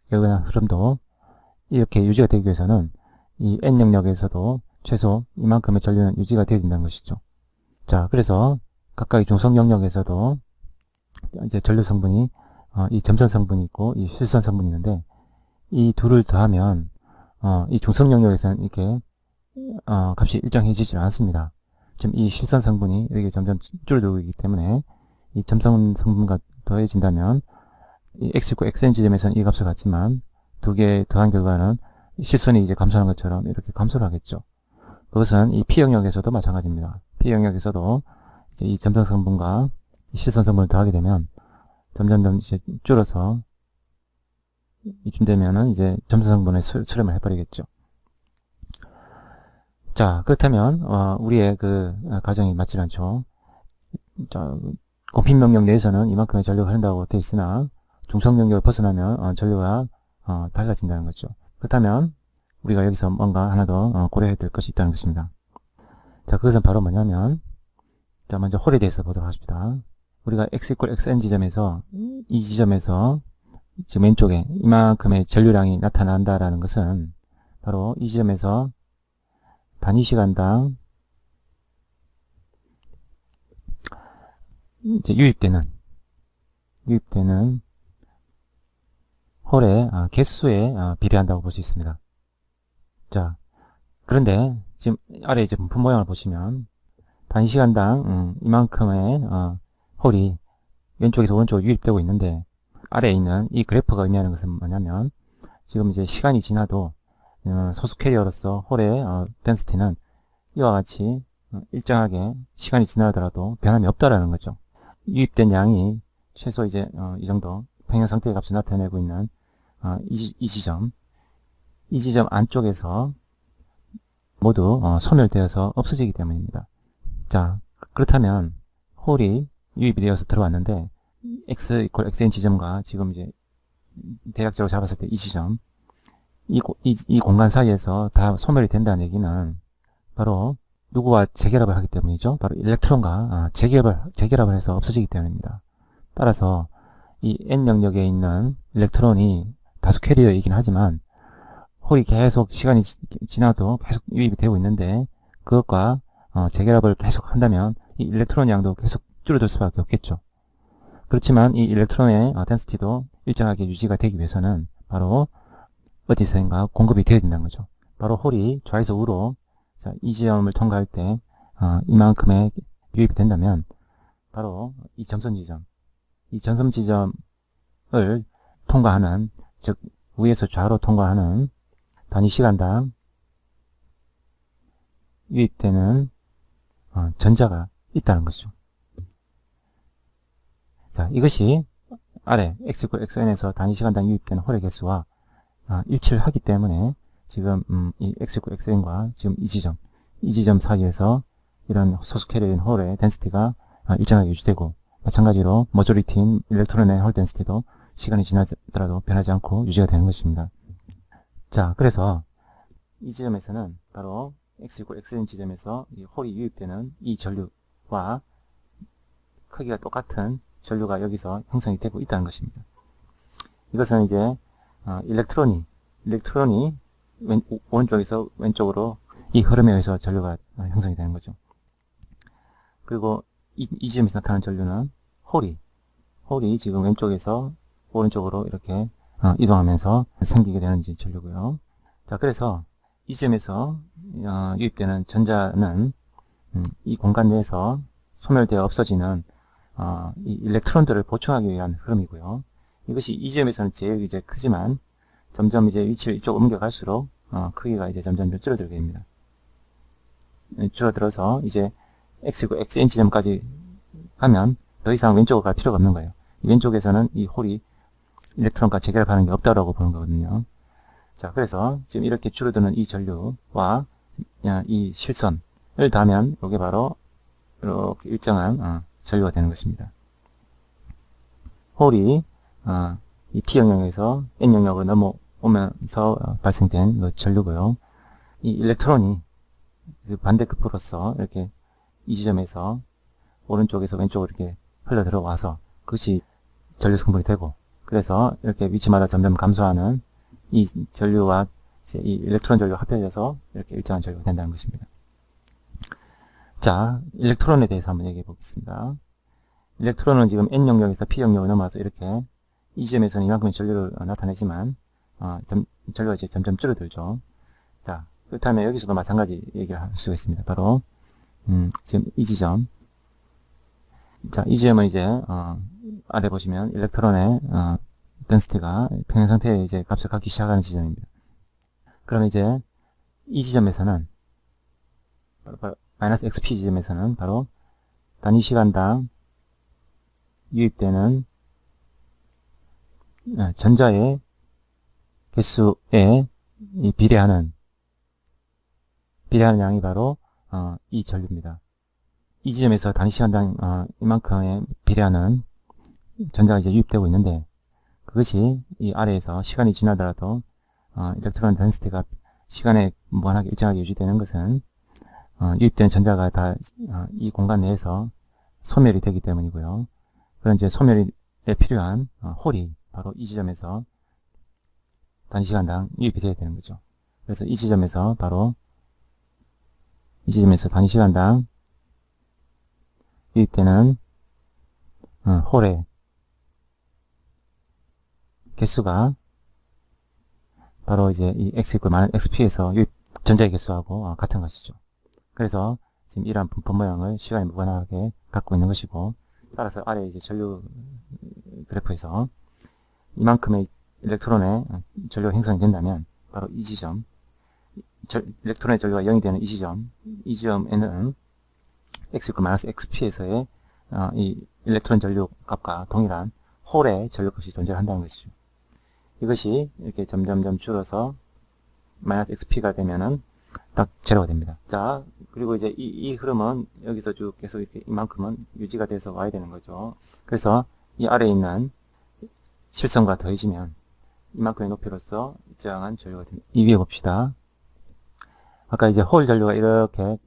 흐름도 이렇게 유지가 되기 위해서는 이 n 영역에서도 최소 이만큼의 전류는 유지가 되어야 된다는 것이죠. 자, 그래서 각각의 중성 영역에서도 이제 전류 성분이 이 점선 성분이 있고 이 실선 성분이 있는데, 이 둘을 더하면 이 중성 영역에서는 이렇게 값이 일정해지지 않습니다. 지금 이 실선 성분이 이렇게 점점 줄어들고 있기 때문에 이 점선 성분과 더해진다면 이 x9 xn 지점에서는 이 값을 갖지만 두 개 더한 결과는 실선이 이제 감소하는 것처럼 이렇게 감소를 하겠죠. 그것은 이 p 영역에서도 마찬가지입니다. p 영역에서도 이제 이 점선 성분과 이 실선 성분을 더하게 되면 점점 이제 줄어서 이쯤 되면은 이제 점선 성분의 수렴을 해버리겠죠. 자, 그렇다면 우리의 그 가정이 맞지 않죠. 자, 공평 영역 내에서는 이만큼의 전류가 흐른다고 되어 있으나 중성 영역을 벗어나면 전류가 달라진다는 거죠. 그렇다면 우리가 여기서 뭔가 하나 더 고려해야 될 것이 있다는 것입니다. 자, 그것은 바로 뭐냐면, 자, 먼저 홀에 대해서 보도록 하십니다. 우리가 x=xn 지점에서 이 지점에서 지금 왼쪽에 이만큼의 전류량이 나타난다라는 것은 바로 이 지점에서 단위 시간당 이제 유입되는 홀의 개수에 비례한다고 볼 수 있습니다. 자, 그런데 지금 아래 이제 분포 모양을 보시면 단위 시간당 이만큼의 홀이 왼쪽에서 오른쪽으로 유입되고 있는데, 아래에 있는 이 그래프가 의미하는 것은 뭐냐면, 지금 이제 시간이 지나도 소수 캐리어로서 홀의 덴시티는 이와 같이 일정하게 시간이 지나더라도 변함이 없다라는 거죠. 유입된 양이 최소 이제 이 정도 평형 상태의 값을 나타내고 있는 이 지점 안쪽에서 모두 소멸되어서 없어지기 때문입니다. 자, 그렇다면 홀이 유입이 되어서 들어왔는데 x=xn 지점과 지금 이제 대략적으로 잡았을 때 이 지점, 이 공간 사이에서 다 소멸이 된다는 얘기는 바로 누구와 재결합을 하기 때문이죠. 바로 일렉트론과 재결합을 해서 없어지기 때문입니다. 따라서 이 n 영역에 있는 일렉트론이 다수 캐리어이긴 하지만 홀이 계속 시간이 지나도 계속 유입이 되고 있는데, 그것과 재결합을 계속 한다면 이 일렉트론 양도 계속 줄어들 수밖에 없겠죠. 그렇지만 이 일렉트론의 덴시티도 일정하게 유지가 되기 위해서는 바로 어디서인가 공급이 되어야 된다는 거죠. 바로 홀이 좌에서 우로 이 지점을 통과할 때 이만큼의 유입이 된다면 바로 이 점선 지점을 통과하는, 즉 위에서 좌로 통과하는 단위 시간당 유입되는 전자가 있다는 것이죠. 자, 이것이 아래 x=xn에서 단위 시간당 유입되는 홀의 개수와 일치를 하기 때문에 지금 이 x=xn과 지금 이 지점 사이에서 이런 소수 캐리어인 홀의 덴시티가 일정하게 유지되고, 마찬가지로 머저리티인 일렉트론의 홀 덴시티도 시간이 지나더라도 변하지 않고 유지가 되는 것입니다. 자, 그래서 이 지점에서는 바로 x=xn 지점에서 이 홀이 유입되는 이 전류와 크기가 똑같은 전류가 여기서 형성이 되고 있다는 것입니다. 이것은 이제 일렉트론이 오른쪽에서 왼쪽으로 이 흐름에 의해서 전류가 형성이 되는 거죠. 그리고 이 지점에서 나타나는 전류는 홀이 지금 왼쪽에서 오른쪽으로 이렇게 이동하면서 생기게 되는 전류고요. 자, 그래서 이 지점에서 유입되는 전자는 이 공간 내에서 소멸되어 없어지는 이 일렉트론들을 보충하기 위한 흐름이고요. 이것이 이 지점에서는 제일 이제 크지만 점점 이제 위치를 이쪽 옮겨갈수록 크기가 이제 점점 줄어들게 됩니다. 줄어들어서 이제 X고 XN 지점까지 가면 더 이상 왼쪽으로 갈 필요가 없는 거예요. 왼쪽에서는 이 홀이 일렉트론과 재결합하는 게 없다라고 보는 거거든요. 자, 그래서 지금 이렇게 줄어드는 이 전류와 이 실선을 닿으면 이게 바로 이렇게 일정한 전류가 되는 것입니다. 홀이 이 P 영역에서 N 영역으로 넘어오면서 발생된 그 전류고요. 이 일렉트론이 그 반대급부로서 이렇게 이 지점에서 오른쪽에서 왼쪽으로 이렇게 흘러 들어와서 그것이 전류 성분이 되고, 그래서 이렇게 위치마다 점점 감소하는 이 전류와 이 일렉트론 전류가 합해져서 이렇게 일정한 전류가 된다는 것입니다. 자, 일렉트론에 대해서 한번 얘기해 보겠습니다. 일렉트론은 지금 N 영역에서 P 영역을 넘어와서 이렇게 이 지점에서는 이만큼의 전류를 나타내지만 전류가 이제 점점 줄어들죠. 자, 그렇다면 여기서도 마찬가지 얘기를 할 수가 있습니다. 바로 지금 이 지점, 자, 이 지점은 이제 아래 보시면 일렉트론의 덴시티가 평행 상태에 이제 값을 갖기 시작하는 지점입니다. 그러면 이제 이 지점에서는 바로 마이너스 XP 지점에서는 바로 단위 시간당 유입되는 전자의 개수에 비례하는 양이 바로 이 전류입니다. 이 지점에서 단위 시간당 이만큼에 비례하는 전자가 이제 유입되고 있는데, 그것이 이 아래에서 시간이 지나더라도 일렉트론 덴시티가 시간에 무한하게 일정하게 유지되는 것은 유입된 전자가 다 이 공간 내에서 소멸이 되기 때문이고요. 그런 이제 소멸에 필요한 홀이 바로 이 지점에서 단위 시간당 유입이 되어야 되는 거죠. 그래서 이 지점에서 단위 시간당 유입되는 홀의 개수가 바로 이제 이 X=-XP에서 유입 전자의 개수하고 같은 것이죠. 그래서 지금 이러한 분포 모양을 시간이 무관하게 갖고 있는 것이고, 따라서 아래 이제 전류 그래프에서 이만큼의 일렉트론의 전류가 형성이 된다면 바로 이 지점, 일렉트론의 전류가 0이 되는 이 지점에는 X=-XP에서의 이 일렉트론 전류 값과 동일한 홀의 전류 값이 존재한다는 것이죠. 이것이 이렇게 점점점 줄어서 마이너스 XP가 되면은 딱 제로가 됩니다. 자, 그리고 이제 이 흐름은 여기서 쭉 계속 이렇게 이만큼은 유지가 돼서 와야 되는 거죠. 그래서 이 아래에 있는 실선과 더해지면 이만큼의 높이로서 일정한 전류가 됩니다. 이 위에 봅시다. 아까 이제 홀 전류가 이렇게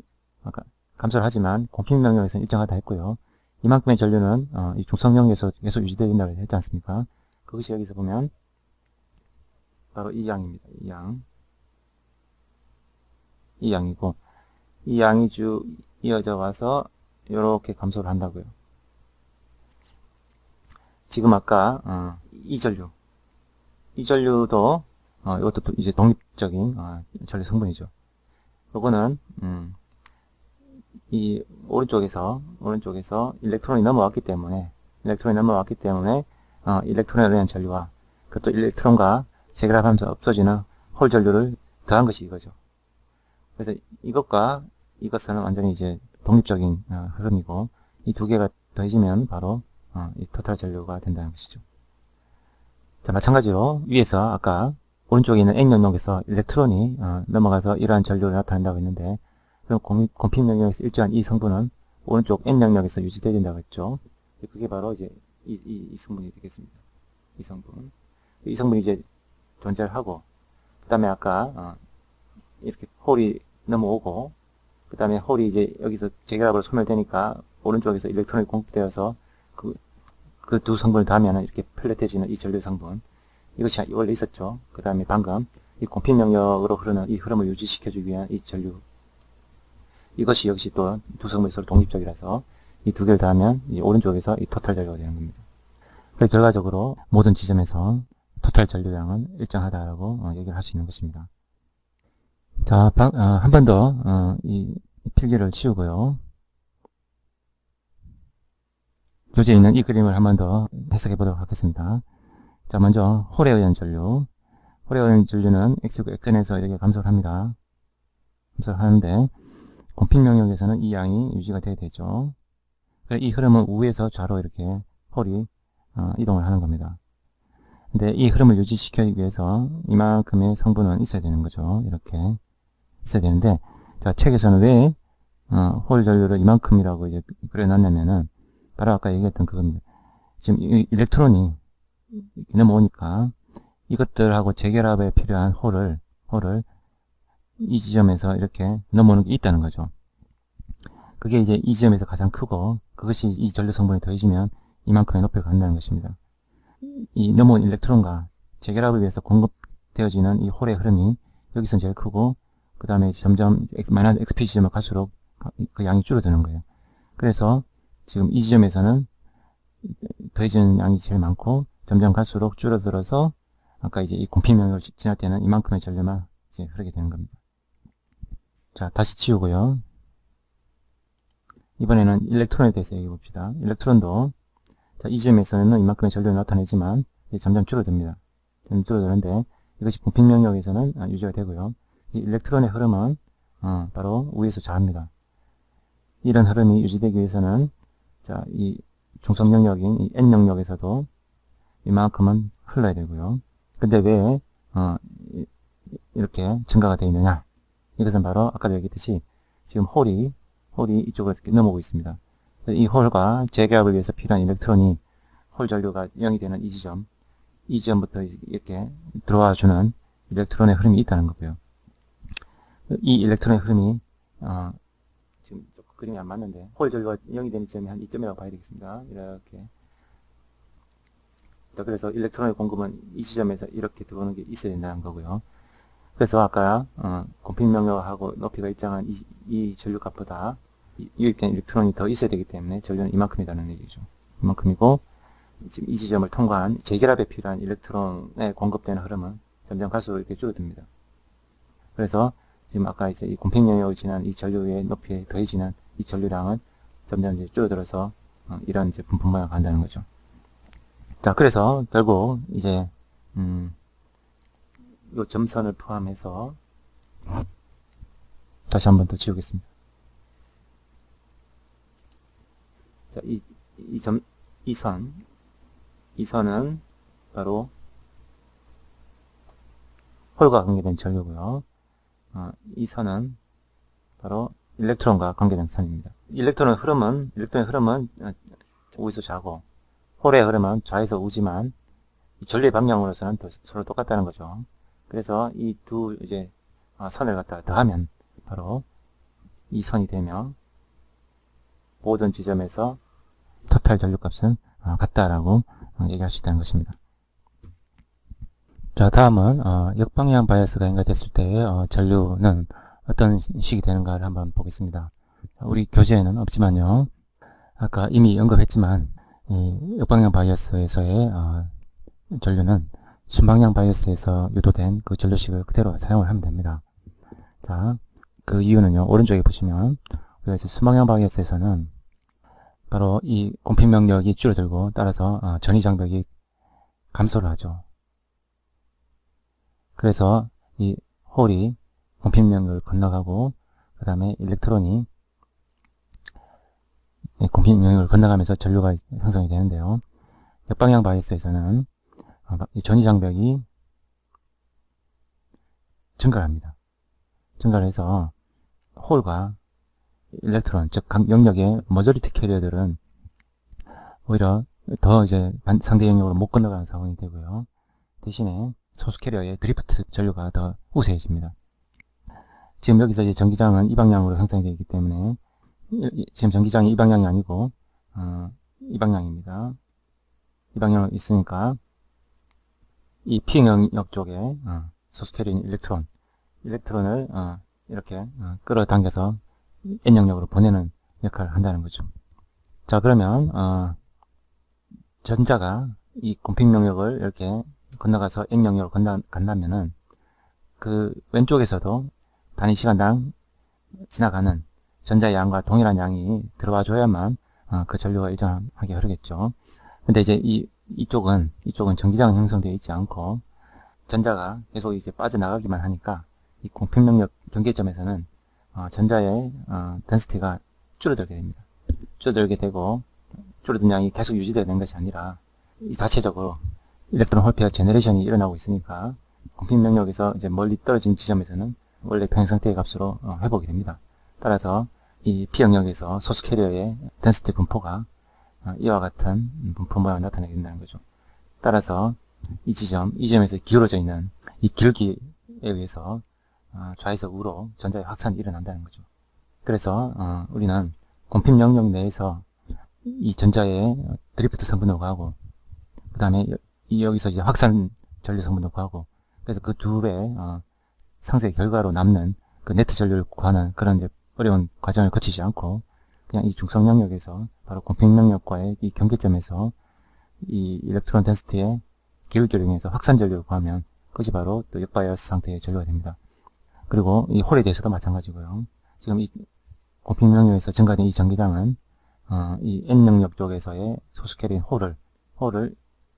아까 감소를 하지만 공필 영역에서는 일정하다 했고요. 이만큼의 전류는 이 중성 영역에서 계속 유지되어 된다고 했지 않습니까? 그것이 여기서 보면 바로 이 양입니다. 이 양이고, 이 양이 쭉 이어져 와서 이렇게 감소를 한다고요. 지금 아까 이 전류도 이것도 이제 독립적인 전류 성분이죠. 요거는 이 오른쪽에서 일렉트론이 넘어왔기 때문에 일렉트론에 대한 전류와 그것도 일렉트론과 재결합하면서 없어지는 홀 전류를 더한 것이 이거죠. 그래서 이것은 완전히 이제 독립적인 흐름이고, 이 두 개가 더해지면 바로 이 토탈 전류가 된다는 것이죠. 자, 마찬가지로 위에서 아까 오른쪽에 있는 N 영역에서 일렉트론이 넘어가서 이러한 전류를 나타낸다고 했는데, 그럼 공필 영역에서 일정한 이 성분은 오른쪽 N 영역에서 유지되어야 된다고 했죠. 그게 바로 이제 이 성분이 되겠습니다. 이 성분이 이제 존재를 하고, 그 다음에 아까 이렇게 홀이 넘어오고, 그 다음에 홀이 이제 여기서 재결합으로 소멸되니까 오른쪽에서 일렉트론이 공급되어서 그 두 성분을 더하면 이렇게 플랫해지는 이 전류 성분, 이것이 원래 있었죠. 그 다음에 방금 이 공필 영역으로 흐르는 이 흐름을 유지시켜주기 위한 이 전류, 이것이 역시 또 두 성분이 서로 독립적이라서 이 두 개를 더하면 이 오른쪽에서 이 토탈 전류가 되는 겁니다. 결과적으로 모든 지점에서 토탈 전류량은 일정하다라고 얘기를 할 수 있는 것입니다. 자, 한 번 더 이 필기를 치우고요. 교재에 있는 이 그림을 한 번 더 해석해 보도록 하겠습니다. 자, 먼저 홀에 의한 전류. 홀에 의한 전류는 X구 X전에서 이렇게 감소를 합니다. 감소를 하는데 공필 영역에서는 이 양이 유지가 돼야 되죠. 이 흐름은 우에서 좌로 이렇게 홀이 이동을 하는 겁니다. 근데 이 흐름을 유지시키기 위해서 이만큼의 성분은 있어야 되는 거죠. 이렇게 있어야 되는데, 자, 책에서는 왜 홀 전류를 이만큼이라고 이제 그려놨냐면은 바로 아까 얘기했던 그겁니다. 지금 이 일렉트론이 넘어오니까 이것들하고 재결합에 필요한 홀을 이 지점에서 이렇게 넘어오는 게 있다는 거죠. 그게 이제 이 지점에서 가장 크고 그것이 이 전류 성분이 더해지면 이만큼의 높이가 간다는 것입니다. 이 넘어온 일렉트론과 재결합을 위해서 공급되어지는 이 홀의 흐름이 여기서 제일 크고 그 다음에 점점 마이너스 XP 지점을 갈수록 그 양이 줄어드는 거예요. 그래서 지금 이 지점에서는 더해지는 양이 제일 많고 점점 갈수록 줄어들어서 아까 이제 이 공필 영역을 지날 때는 이만큼의 전류만 이제 흐르게 되는 겁니다. 자, 다시 치우고요. 이번에는 일렉트론에 대해서 얘기해 봅시다. 일렉트론도 자, 이 지점에서는 이만큼의 전류를 나타내지만 이제 점점 줄어듭니다. 점점 줄어드는데 이것이 공필 영역에서는 유지가 되고요. 이 일렉트론의 흐름은 바로 우에서 좌입니다. 이런 흐름이 유지되기 위해서는 자, 이 중성 영역인 이 N 영역에서도 이만큼은 흘러야 되고요. 근데 왜 이렇게 증가가 되어 있느냐? 이것은 바로 아까도 얘기했듯이 지금 홀이 이쪽으로 이렇게 넘어오고 있습니다. 이 홀과 재결합을 위해서 필요한 일렉트론이 홀 전류가 0이 되는 이 지점부터 이렇게 들어와 주는 일렉트론의 흐름이 있다는 거고요. 이 일렉트론의 흐름이 지금 그림이 안 맞는데 홀 전류가 0이 되는 지점이 한 이점이라고 봐야 되겠습니다. 이렇게. 자, 그래서 일렉트론의 공급은 이 지점에서 이렇게 들어오는 게 있어야 된다는 거고요. 그래서 아까 공필 영역하고 높이가 일정한 이 전류 값보다 유입된 일렉트론이 더 있어야 되기 때문에 전류는 이만큼이라는 얘기죠. 이만큼이고 지금 이 지점을 통과한 재결합에 필요한 일렉트론에 공급되는 흐름은 점점 갈수록 이렇게 줄어듭니다. 그래서 지금 아까 이제 이 공필 영역을 지난 이 전류의 높이에 더해지는 이 전류량은 점점 이제 줄어들어서 이런 이제 분포 모양을 간다는 거죠. 자, 그래서 결국 이제 요 점선을 포함해서 다시 한번 더 지우겠습니다. 자, 이 선은 바로 홀과 관계된 전류고요. 이 선은 바로 일렉트론과 관계된 선입니다. 일렉트론의 흐름은 우에서 좌고 홀의 흐름은 좌에서 우지만 전류의 방향으로서는 서로 똑같다는 거죠. 그래서 이 두 이제 선을 갖다가 더하면 바로 이 선이 되며 모든 지점에서 토탈 전류값은 같다라고 얘기할 수 있다는 것입니다. 자, 다음은 역방향 바이어스가 연결됐을 때 전류는 어떤 식이 되는가를 한번 보겠습니다. 우리 교재에는 없지만요. 아까 이미 언급했지만 이 역방향 바이어스에서의 전류는 순방향 바이어스에서 유도된 그 전류식을 그대로 사용을 하면 됩니다. 자, 그 이유는요. 오른쪽에 보시면 우리가 이제 순방향 바이어스에서는 바로 이 공필 영역이 줄어들고 따라서 전위 장벽이 감소를 하죠. 그래서 이 홀이 공필 영역을 건너가고 그 다음에 일렉트론이 공필 영역을 건너가면서 전류가 형성이 되는데요. 역방향 바이어스에서는 이 전위 장벽이 증가를 합니다. 증가를 해서 홀과 일렉트론, 즉 각 영역의 머저리티 캐리어들은 오히려 더 이제 상대 영역으로 못 건너가는 상황이 되고요. 대신에 소수 캐리어의 드리프트 전류가 더 우세해집니다. 지금 여기서 이제 전기장은 이 방향으로 형성이 되어 있기 때문에 지금 전기장이 이 방향이 아니고 이 방향입니다. 이 방향으로 있으니까 이 P 영역 쪽에 소수 캐리어인 일렉트론을 이렇게 끌어당겨서 N 영역으로 보내는 역할을 한다는 거죠. 자, 그러면 전자가 이 공핑 영역을 이렇게 건너가서 N 영역으로 간다면은 그 왼쪽에서도 단위 시간당 지나가는 전자의 양과 동일한 양이 들어와 줘야만 그 전류가 일정하게 흐르겠죠. 근데 이제 이쪽은 전기장은 형성되어 있지 않고 전자가 계속 이제 빠져나가기만 하니까 이 공평 영역 경계점에서는 전자의 덴시티가 줄어들게 됩니다. 줄어들게 되고 줄어든 양이 계속 유지되는 것이 아니라 자체적으로 일렉트론 홀 페어 제너레이션이 일어나고 있으니까 공평 영역에서 이제 멀리 떨어진 지점에서는 원래 평행 상태의 값으로 회복이 됩니다. 따라서 이 P 영역에서 소스 캐리어의 덴시티 분포가 이와 같은 분포 모양을 나타내게 된다는 거죠. 따라서 이 지점에서 기울어져 있는 이 기울기에 의해서 좌에서 우로 전자의 확산이 일어난다는 거죠. 그래서 우리는 공핍 영역 내에서 이 전자의 드리프트 성분을 구하고 그 다음에 여기서 이제 확산 전류 성분을 구하고 그래서 그 둘의 상세 결과로 남는 그 네트 전류를 구하는 그런 이제 어려운 과정을 거치지 않고 그냥 이 중성 영역에서 바로 공평 영역과의 이 경계점에서 이 일렉트론 덴시티의 기울기를 이용해서 확산 전류를 구하면 그것이 바로 또 역바이어스 상태의 전류가 됩니다. 그리고 이 홀에 대해서도 마찬가지고요. 지금 이 공평 영역에서 증가된 이 전기장은 이 N 영역 쪽에서의 소수 캐리인 홀을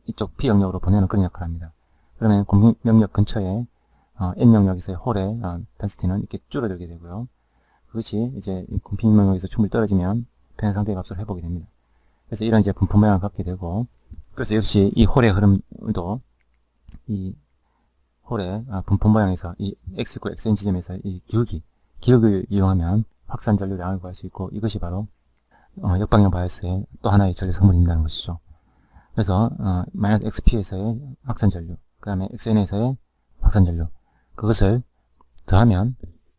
이쪽 P 영역으로 보내는 그런 역할을 합니다. 그러면 공평 영역 근처에 N 영역에서의 홀의 덴시티는 이렇게 줄어들게 되고요. 그것이 이제 공평 영역에서 충분히 떨어지면 평행 상태의 값으로 회복이 됩니다. 그래서 이런 이제 분포 모양을 갖게 되고, 그래서 역시 이 홀의 흐름도 이 홀의 분포 모양에서 이 x = xn 지점에서 이 기울기를 이용하면 확산 전류 양을 구할 수 있고, 이것이 바로 역방향 바이어스의 또 하나의 전류 성분이라는 것이죠. 그래서 마이너스 xp에서의 확산 전류, 그 다음에 xn에서의 확산 전류, 그것을 더하면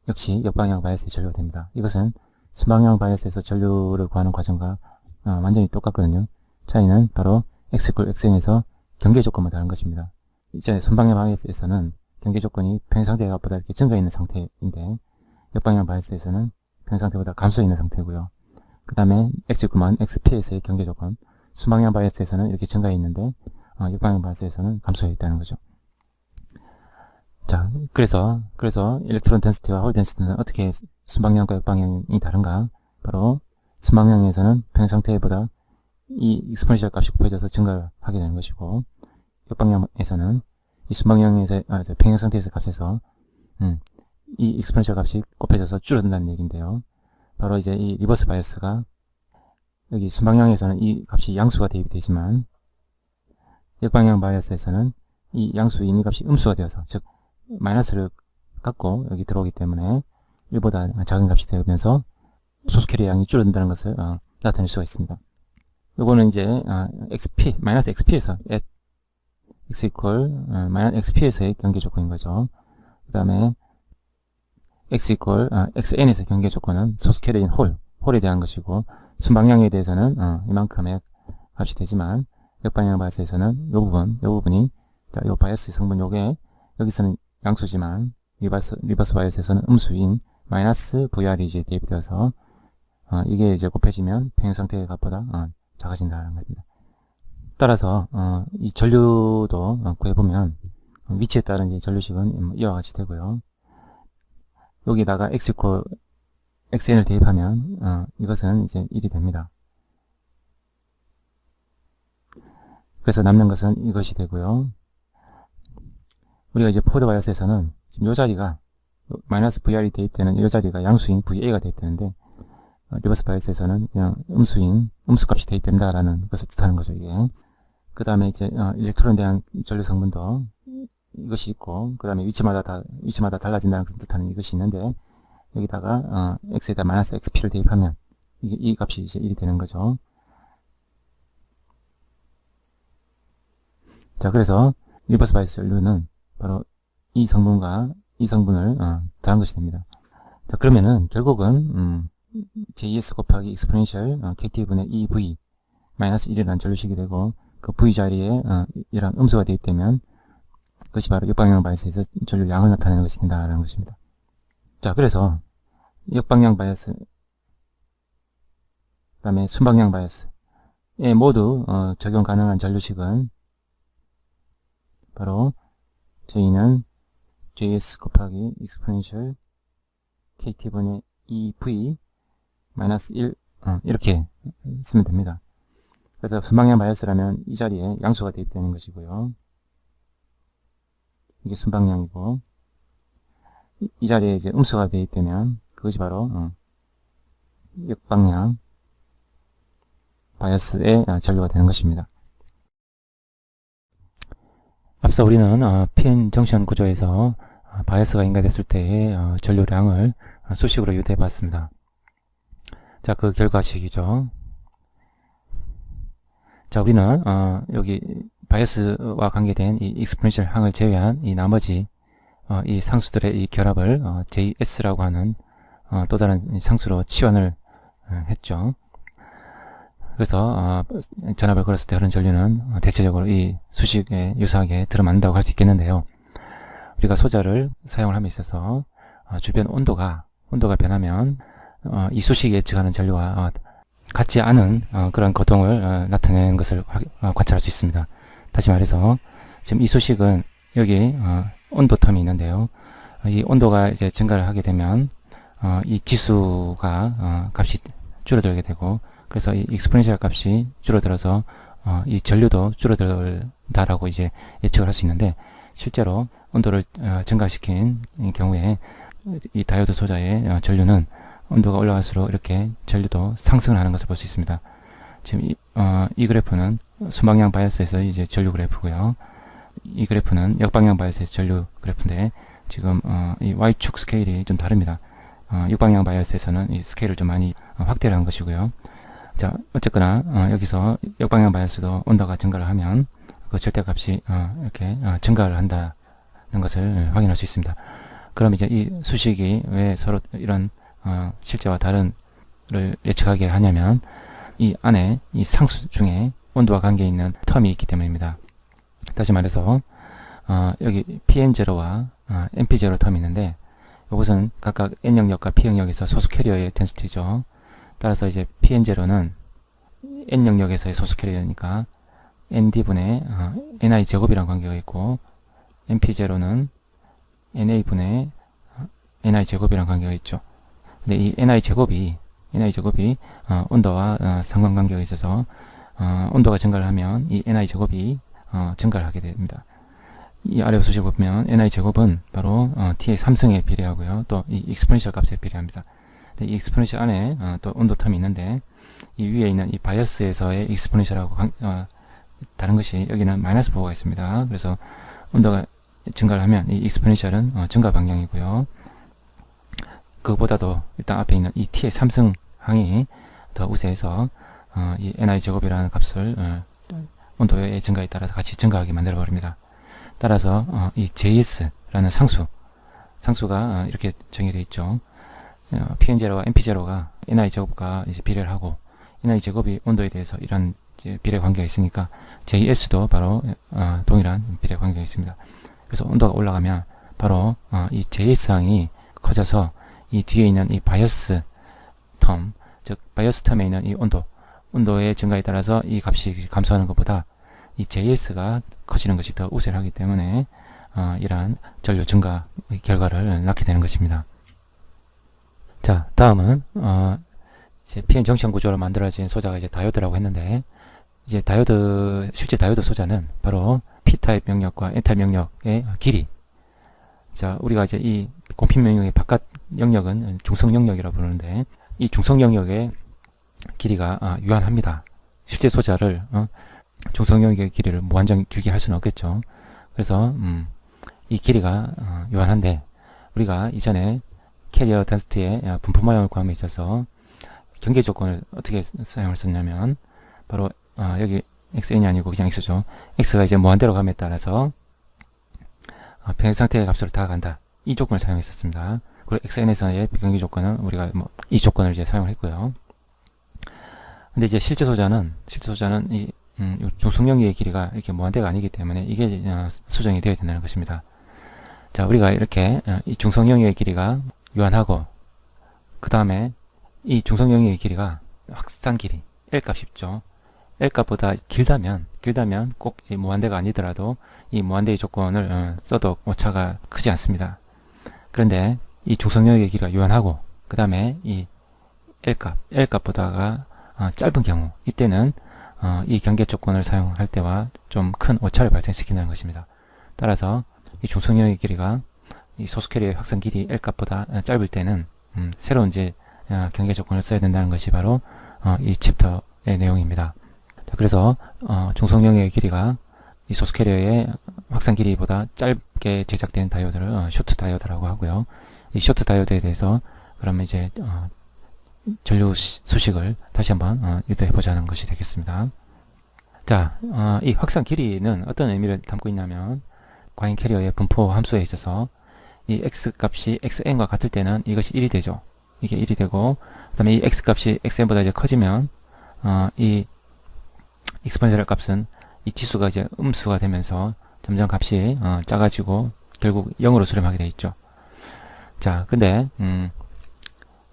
역시 역방향 바이어스의 전류가 됩니다. 이것은 순방향 바이어스에서 전류를 구하는 과정과 완전히 똑같거든요. 차이는 바로 x = xn에서 경계 조건만 다른 것입니다. 이제 순방향 바이어스에서는 경계 조건이 평행 상태의 값보다 이렇게 증가 있는 상태인데, 역방향 바이어스에서는 평행 상태보다 감소 있는 상태고요. 그 다음에 x = xp에서의 경계 조건, 순방향 바이어스에서는 이렇게 증가해 있는데 역방향 바이어스에서는 감소해 있다는 거죠. 자, 그래서 일렉트론 덴시티와 홀 덴시티는 어떻게 순방향과 역방향이 다른가? 바로 순방향에서는 평행 상태보다 이 익스포넨셜 값이 곱해져서 증가하게 되는 것이고, 역방향에서는 이 순방향에서 평행 상태에서 값에서 이 익스포넨셜 값이 곱해져서 줄어든다는 얘기인데요. 바로 이제 이 리버스 바이어스가 여기 순방향에서는 이 값이 양수가 대입이 되지만 역방향 바이어스에서는 이 양수인 이 값이 음수가 되어서, 즉 마이너스를 갖고 여기 들어오기 때문에 1보다 작은 값이 되면서 소수 캐리어 양이 줄어든다는 것을 나타낼 수가 있습니다. 요거는 이제 마이너스 xp에서 x = 마이너스 xp에서의 경계 조건인 거죠. 그 다음에 x = xn에서 경계 조건은 소수 캐리어인 홀에 대한 것이고, 순방향에 대해서는 이만큼의 값이 되지만 역방향 바이어스에서는 요 부분이 요 바이어스 성분 요게 여기서는 양수지만 리버스 바이어스에서는 음수인 마이너스 VR이 이제 대입되어서 이게 이제 곱해지면 평행 상태의 값보다 작아진다는 겁니다. 따라서 이 전류도 구해보면 위치에 따른 전류식은 이와 같이 되고요. 여기다가 x = xn을 대입하면 이것은 이제 1이 됩니다. 그래서 남는 것은 이것이 되고요. 우리가 이제 포워드 바이어스에서는 지금 이 자리가 마이너스 VR이 대입되는 이 자리가 양수인 VA가 대입되는데, 리버스 바이어스에서는 그냥 음수값이 대입된다라는 것을 뜻하는 거죠, 이게. 그 다음에 이제 일렉트론에 대한 전류 성분도 이것이 있고, 그 다음에 위치마다 달라진다는 것을 뜻하는 이것이 있는데, 여기다가 x에다 마이너스 xp를 대입하면 이 값이 이제 1이 되는 거죠. 자, 그래서 리버스 바이어스 전류는 바로 이 성분과 이 성분을 더한 것이 됩니다. 자, 그러면은 결국은 JS 곱하기 익스포넨셜 KT분의 EV 마이너스 1이라는 전류식이 되고, 그 V 자리에 이런 음수가 대입되면 그것이 바로 역방향 바이어스에서 전류 양을 나타내는 것이 된다는 것입니다. 자, 그래서 역방향 바이어스, 그 다음에 순방향 바이어스에 모두 적용 가능한 전류식은 바로 J는 JS 곱하기 exponential kt분의 2v 마이너스 1 이렇게 쓰면 됩니다. 그래서 순방향 바이어스라면 이 자리에 양수가 대입되는 것이고요. 이게 순방향이고 이 자리에 이제 음수가 대입되면 그것이 바로 역방향 바이어스의 전류가 되는 것입니다. 앞서 우리는 PN 정션 구조에서 바이어스가 인가됐을 때의 전류량을 수식으로 유도해 봤습니다. 자, 그 결과식이죠. 자, 우리는 여기 바이어스와 관계된 이 익스포넨셜 항을 제외한 이 나머지 이 상수들의 이 결합을 JS라고 하는 또 다른 상수로 치환을 했죠. 그래서 전압을 걸었을 때 흐르는 전류는 대체적으로 이 수식에 유사하게 들어맞는다고 할 수 있겠는데요. 우리가 소자를 사용을 함에 있어서 주변 온도가 변하면 이 수식이 예측하는 전류와 같지 않은 그런 거동을 나타내는 것을 관찰할 수 있습니다. 다시 말해서 지금 이 수식은 여기 온도 텀이 있는데요. 이 온도가 이제 증가를 하게 되면 이 지수가 값이 줄어들게 되고, 그래서 이 익스포넨셜 값이 줄어들어서 이 전류도 줄어들다라고 이제 예측을 할 수 있는데, 실제로 온도를 증가시킨 경우에 이 다이오드 소자의 전류는 온도가 올라갈수록 이렇게 전류도 상승을 하는 것을 볼 수 있습니다. 지금 이 그래프는 순방향 바이어스에서 이제 전류 그래프고요. 이 그래프는 역방향 바이어스에서 전류 그래프인데, 지금 이 Y축 스케일이 좀 다릅니다. 역방향 바이어스에서는 이 스케일을 좀 많이 확대를 한 것이고요. 자, 어쨌거나 여기서 역방향 바이어스도 온도가 증가를 하면 그 절대값이 이렇게 증가를 한다는 것을 확인할 수 있습니다. 그럼 이제 이 수식이 왜 서로 이런 실제와 다른을 예측하게 하냐면, 이 안에 이 상수 중에 온도와 관계 있는 텀이 있기 때문입니다. 다시 말해서 여기 Pn0와 NP0 텀이 있는데, 이것은 각각 N 영역과 P 영역에서 소수 캐리어의 덴시티죠. 따라서 이제 Pn0는 N 영역에서의 소수 캐리어니까 ND분의 NI 제곱이라는 관계가 있고, NP0는 NA분의 NI 제곱이라는 관계가 있죠. 근데 이 NI 제곱이 온도와 상관관계가 있어서 온도가 증가를 하면 이 NI 제곱이 증가를 하게 됩니다. 이 아래 수식을 보면 NI 제곱은 바로 T의 3승에 비례하고요. 또 이 익스포넨셜 값에 비례합니다. 근데 이 익스포넨셜 안에 또 온도 텀이 있는데, 이 위에 있는 이 바이어스에서의 익스포넨셜하고 다른 것이 여기는 마이너스 부호가 있습니다. 그래서 온도가 증가를 하면 이 익스포넨셜은 증가 방향이고요. 그보다도 일단 앞에 있는 이 T의 3승 항이 더 우세해서 이 NI 제곱이라는 값을 온도의 증가에 따라서 같이 증가하게 만들어 버립니다. 따라서 이 JS라는 상수가 이렇게 정의되어 있죠. PN0와 NP0가 NI 제곱과 이제 비례를 하고, NI 제곱이 온도에 대해서 이런 이제 비례 관계가 있으니까 JS도 바로 동일한 비례 관계가 있습니다. 그래서 온도가 올라가면 바로 이 JS항이 커져서 이 뒤에 있는 이 바이어스 텀, 즉 바이어스 텀에 있는 이 온도의 증가에 따라서 이 값이 감소하는 것보다 이 JS가 커지는 것이 더 우세를 하기 때문에 이러한 전류 증가 결과를 낳게 되는 것입니다. 자, 다음은 이제 PN 정션 구조로 만들어진 소자가 이제 다이오드라고 했는데, 이제 실제 다이오드 소자는 바로 P타입 영역과 N타입 영역의 길이. 자, 우리가 이제 이 공핀 영역의 바깥 영역은 중성 영역이라고 부르는데, 이 중성 영역의 길이가 유한합니다. 실제 소자를 중성 영역의 길이를 무한정 길게 할 수는 없겠죠. 그래서 이 길이가 유한한데, 우리가 이전에 캐리어 덴시티의 분포 모양을 구함에 있어서 경계 조건을 어떻게 사용을 썼냐면, 바로 여기 xn이 아니고 그냥 x죠. x가 이제 무한대로 감에 따라서 평행 상태의 값으로 다가간다, 이 조건을 사용했었습니다. 그리고 xn에서의 경계 조건은 우리가 이 조건을 이제 사용을 했고요. 근데 이제 실제 소자는 이 중성영역의 길이가 이렇게 무한대가 아니기 때문에 이게 수정이 되어야 된다는 것입니다. 자, 우리가 이렇게 이 중성영역의 길이가 유한하고, 그 다음에 이 중성영역의 길이가 확산 길이 L 값이 있죠. L 값보다 길다면 꼭 이 무한대가 아니더라도 이 무한대의 조건을 써도 오차가 크지 않습니다. 그런데 이 중성 영역의 길이가 유한하고 그 다음에 이 L 값보다가 짧은 경우, 이때는 이 경계 조건을 사용할 때와 좀 큰 오차를 발생시키는 것입니다. 따라서 이 중성 영역의 길이가 이 소스 캐리어의 확산 길이 L 값보다 짧을 때는 새로운 이제 경계 조건을 써야 된다는 것이 바로 이 챕터의 내용입니다. 자, 그래서 중성 영역의 길이가 이 소스 캐리어의 확산 길이보다 짧게 제작된 다이오드를 쇼트 다이오드라고 하고요. 이 쇼트 다이오드에 대해서 그러면 이제 전류 수식을 다시 한번 유도해 보자는 것이 되겠습니다. 자, 이 확산 길이는 어떤 의미를 담고 있냐면 과잉 캐리어의 분포 함수에 있어서 이 x 값이 xn과 같을 때는 이것이 1이 되죠. 이게 1이 되고, 그 다음에 이 x 값이 xn보다 이제 커지면 이 익스포넨셜 값은 이 지수가 이제 음수가 되면서 점점 값이 작아지고 결국 0으로 수렴하게 되어 있죠. 자, 근데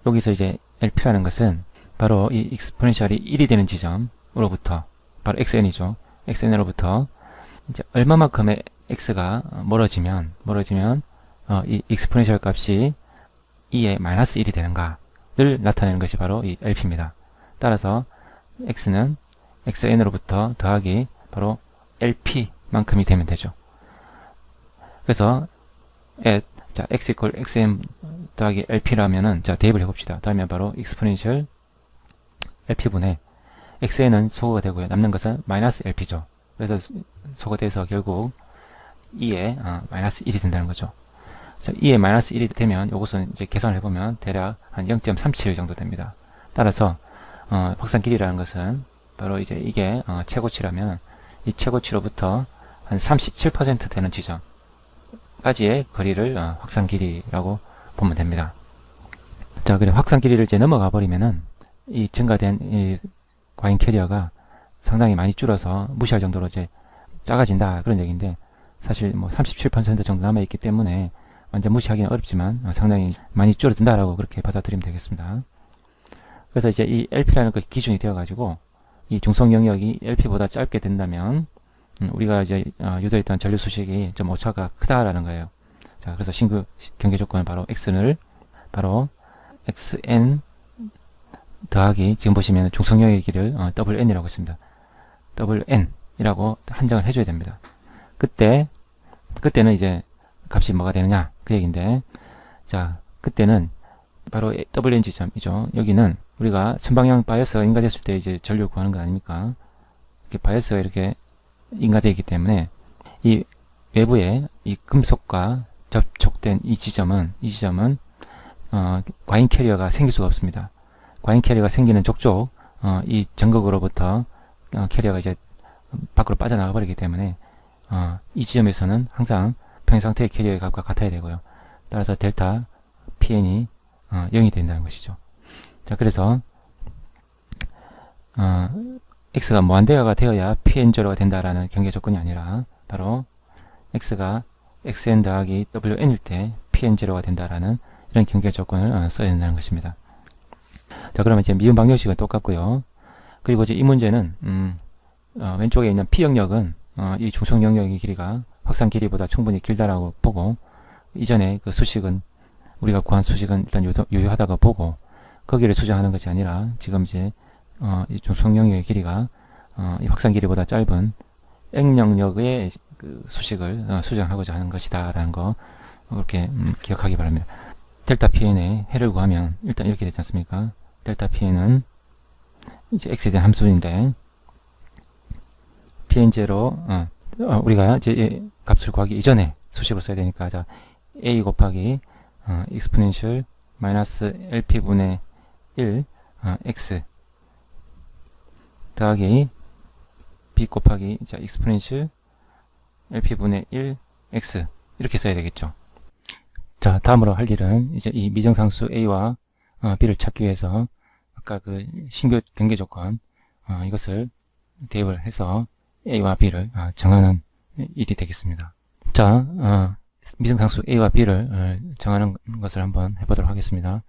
여기서 이제 LP라는 것은 바로 이 익스포넨셜이 1이 되는 지점으로부터 바로 xn이죠. xn으로부터 이제 얼마만큼의 x가 멀어지면 이 익스포넨셜 값이 2의 마이너스 1이 되는가를 나타내는 것이 바로 이 LP입니다. 따라서 x는 xn으로부터 더하기 바로 LP만큼이 되면 되죠. 그래서 자, x equal xn 더하기 LP라면은, 자, 대입을 해봅시다. 다음에 바로 exponential LP분의 xn은 소거가 되고요. 남는 것은 마이너스 LP죠. 그래서 소거돼서 결국 2에 마이너스 1이 된다는 거죠. 자, 2에 마이너스 1이 되면 이것은 이제 계산을 해보면 대략 한 0.37 정도 됩니다. 따라서 확산 길이라는 것은 바로 이제 이게 최고치라면 이 최고치로부터 한 37% 되는 지점까지의 거리를 확산 길이라고 보면 됩니다. 자, 그래 확산 길이를 이제 넘어가 버리면은 이 증가된 이 과잉 캐리어가 상당히 많이 줄어서 무시할 정도로 이제 작아진다, 그런 얘기인데, 사실 뭐 37% 정도 남아 있기 때문에 완전 무시하기는 어렵지만 상당히 많이 줄어든다라고 그렇게 받아들이면 되겠습니다. 그래서 이제 이 LP라는 그 기준이 되어 가지고 이 중성 영역이 LP보다 짧게 된다면 우리가 이제 유도했던 전류 수식이 좀 오차가 크다라는 거예요. 자, 그래서 신규 경계 조건은 바로 x를 바로 xn 더하기, 지금 보시면 중성 영역의 길을 WN이라고 했습니다. WN이라고 한정을 해줘야 됩니다. 그때는 이제 값이 뭐가 되느냐, 그 얘기인데, 자, 그때는 바로 WN 지점이죠. 여기는 우리가 순방향 바이어스가 인가됐을 때 이제 전류를 구하는 거 아닙니까? 이렇게 바이어스가 이렇게 인가되어 있기 때문에 이 외부에 이 금속과 접촉된 이 지점은 과잉 캐리어가 생길 수가 없습니다. 과잉 캐리어가 생기는 족족 이 전극으로부터 캐리어가 이제 밖으로 빠져나가 버리기 때문에 이 지점에서는 항상 평행상태의 캐리어의 값과 같아야 되고요. 따라서 델타 PN이 0이 된다는 것이죠. 자, 그래서 x가 무한대가 되어야 PN0가 된다라는 경계 조건이 아니라 바로 x가 xn 더하기 wn일 때 PN0가 된다라는 이런 경계 조건을 써야 된다는 것입니다. 자, 그러면 이제 미분 방정식은 똑같고요. 그리고 이제 이 문제는 왼쪽에 있는 P 영역은 이 중성 영역의 길이가 확산 길이보다 충분히 길다라고 보고, 이전에 그 수식은 우리가 구한 수식은 일단 유효하다고 보고 거기를 수정하는 것이 아니라 지금 이제 이 중성 영역의 길이가 이 확산 길이보다 짧은 X 영역의 그 수식을 수정하고자 하는 것이다라는 거 그렇게 기억하기 바랍니다. 델타 PN의 해를 구하면 일단 이렇게 되지 않습니까? 델타 PN은 이제 X에 대한 함수인데 PN0 우리가 이제 값을 구하기 이전에 수식을 써야 되니까, 자, A 곱하기 exponential 마이너스 LP분의 1 X 더하기 B 곱하기 자 exponential LP분의 1 X 이렇게 써야 되겠죠. 자, 다음으로 할 일은 이제 이 미정상수 A와 B를 찾기 위해서 아까 그 신규 경계 조건 이것을 대입을 해서 A와 B를 정하는 일이 되겠습니다. 자, 미정상수 A와 B를 정하는 것을 한번 해보도록 하겠습니다.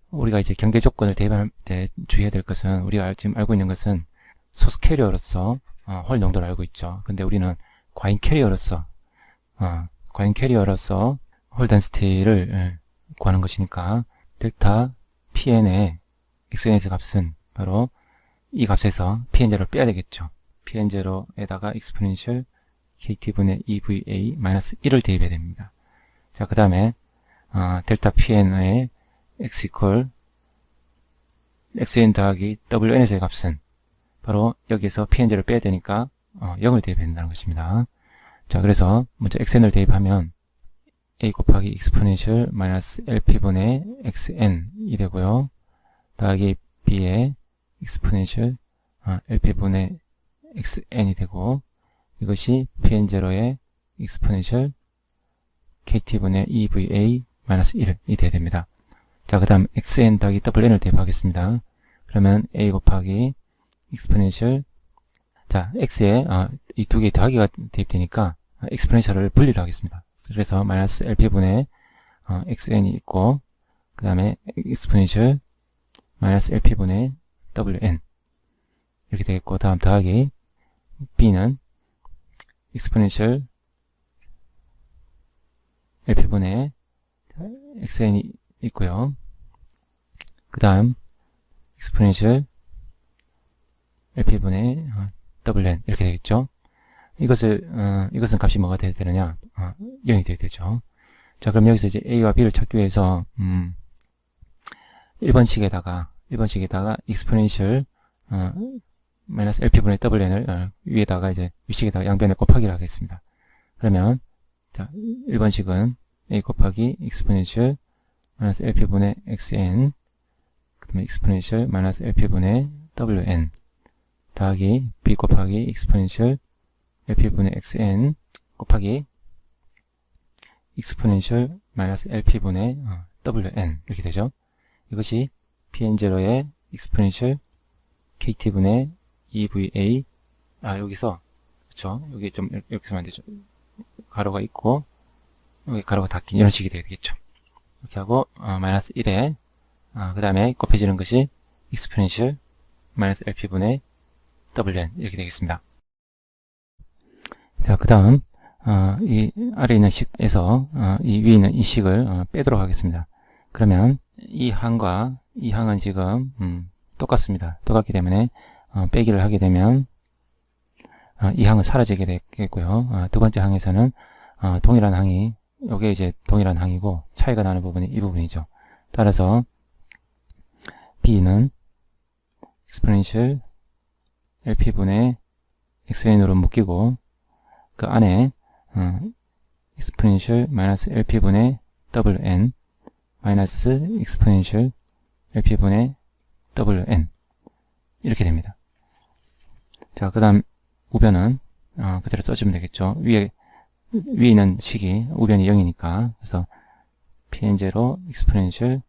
우리가 이제 경계 조건을 대입할 때 주의해야 될 것은, 우리가 지금 알고 있는 것은 소스 캐리어로서 홀 농도를 알고 있죠. 근데 우리는 과잉 캐리어로서 홀 덴시티를 구하는 것이니까 델타 PN의 XNS 값은 바로 이 값에서 PN0를 빼야 되겠죠. PN0에다가 exponential KT분의 EVA 마이너스 1을 대입해야 됩니다. 자, 그 다음에 델타 PN의 X 이퀄 XN 더하기 WN에서의 값은 바로 여기에서 PN0를 빼야 되니까 0을 대입해야 된다는 것입니다. 자, 그래서 먼저 XN을 대입하면 A 곱하기 exponential 마이너스 LP분의 XN이 되고요. 더하기 B의 exponential LP분의 XN이 되고, 이것이 PN0의 exponential KT분의 EVA 마이너스 1이 돼야 됩니다. 자, 그 다음 XN 더하기 WN을 대입하겠습니다. 그러면 A 곱하기 exponential, 자, X에 이 두 개의 더하기가 대입되니까 exponential을 분리를 하겠습니다. 그래서 마이너스 LP분의 XN이 있고, 그 다음에 exponential 마이너스 LP분의 WN 이렇게 되겠고, 다음 더하기 B는 exponential LP분의 XN이 있고요. 그 다음 exponential LP분의 WN 이렇게 되겠죠. 이것은 값이 뭐가 돼야 되느냐? 0이 돼야 되죠. 자, 그럼 여기서 이제 A와 B를 찾기 위해서 1번식에다가 exponential 마이너스 LP분의 WN을 위에다가 이제 위식에다가 양변에 곱하기를 하겠습니다. 그러면 자, 1번식은 A 곱하기 exponential 마이너스 LP분의 XN, 그 다음에 exponential 마이너스 LP분의 WN 더하기 B 곱하기 exponential LP분의 XN 곱하기 exponential 마이너스 LP분의 WN 이렇게 되죠. 이것이 PN0의 exponential KT분의 EVA, 여기서, 그쵸. 여기 좀, 이렇게 쓰면 안 되죠. 가로가 있고, 여기 가로가 닫긴, 이런 식이 되겠죠. 이렇게 하고, 마이너스 1에, 그 다음에 곱해지는 것이 exponential 마이너스 LP분의 WN, 이렇게 되겠습니다. 자, 그 다음, 이 아래에 있는 식에서, 이 위에 있는 이 식을 빼도록 하겠습니다. 그러면, 이 항은 지금, 똑같습니다. 똑같기 때문에, 빼기를 하게 되면 이 항은 사라지게 되겠고요. 두 번째 항에서는 동일한 항이, 요게 이제 동일한 항이고 차이가 나는 부분이 이 부분이죠. 따라서 B는 exponential LP분의 XN으로 묶이고, 그 안에 exponential 마이너스 LP분의 WN 마이너스 exponential LP분의 WN 이렇게 됩니다. 자, 그 다음 우변은 그대로 써주면 되겠죠. 위에 있는 식이 우변이 0이니까, 그래서 PN0 exponential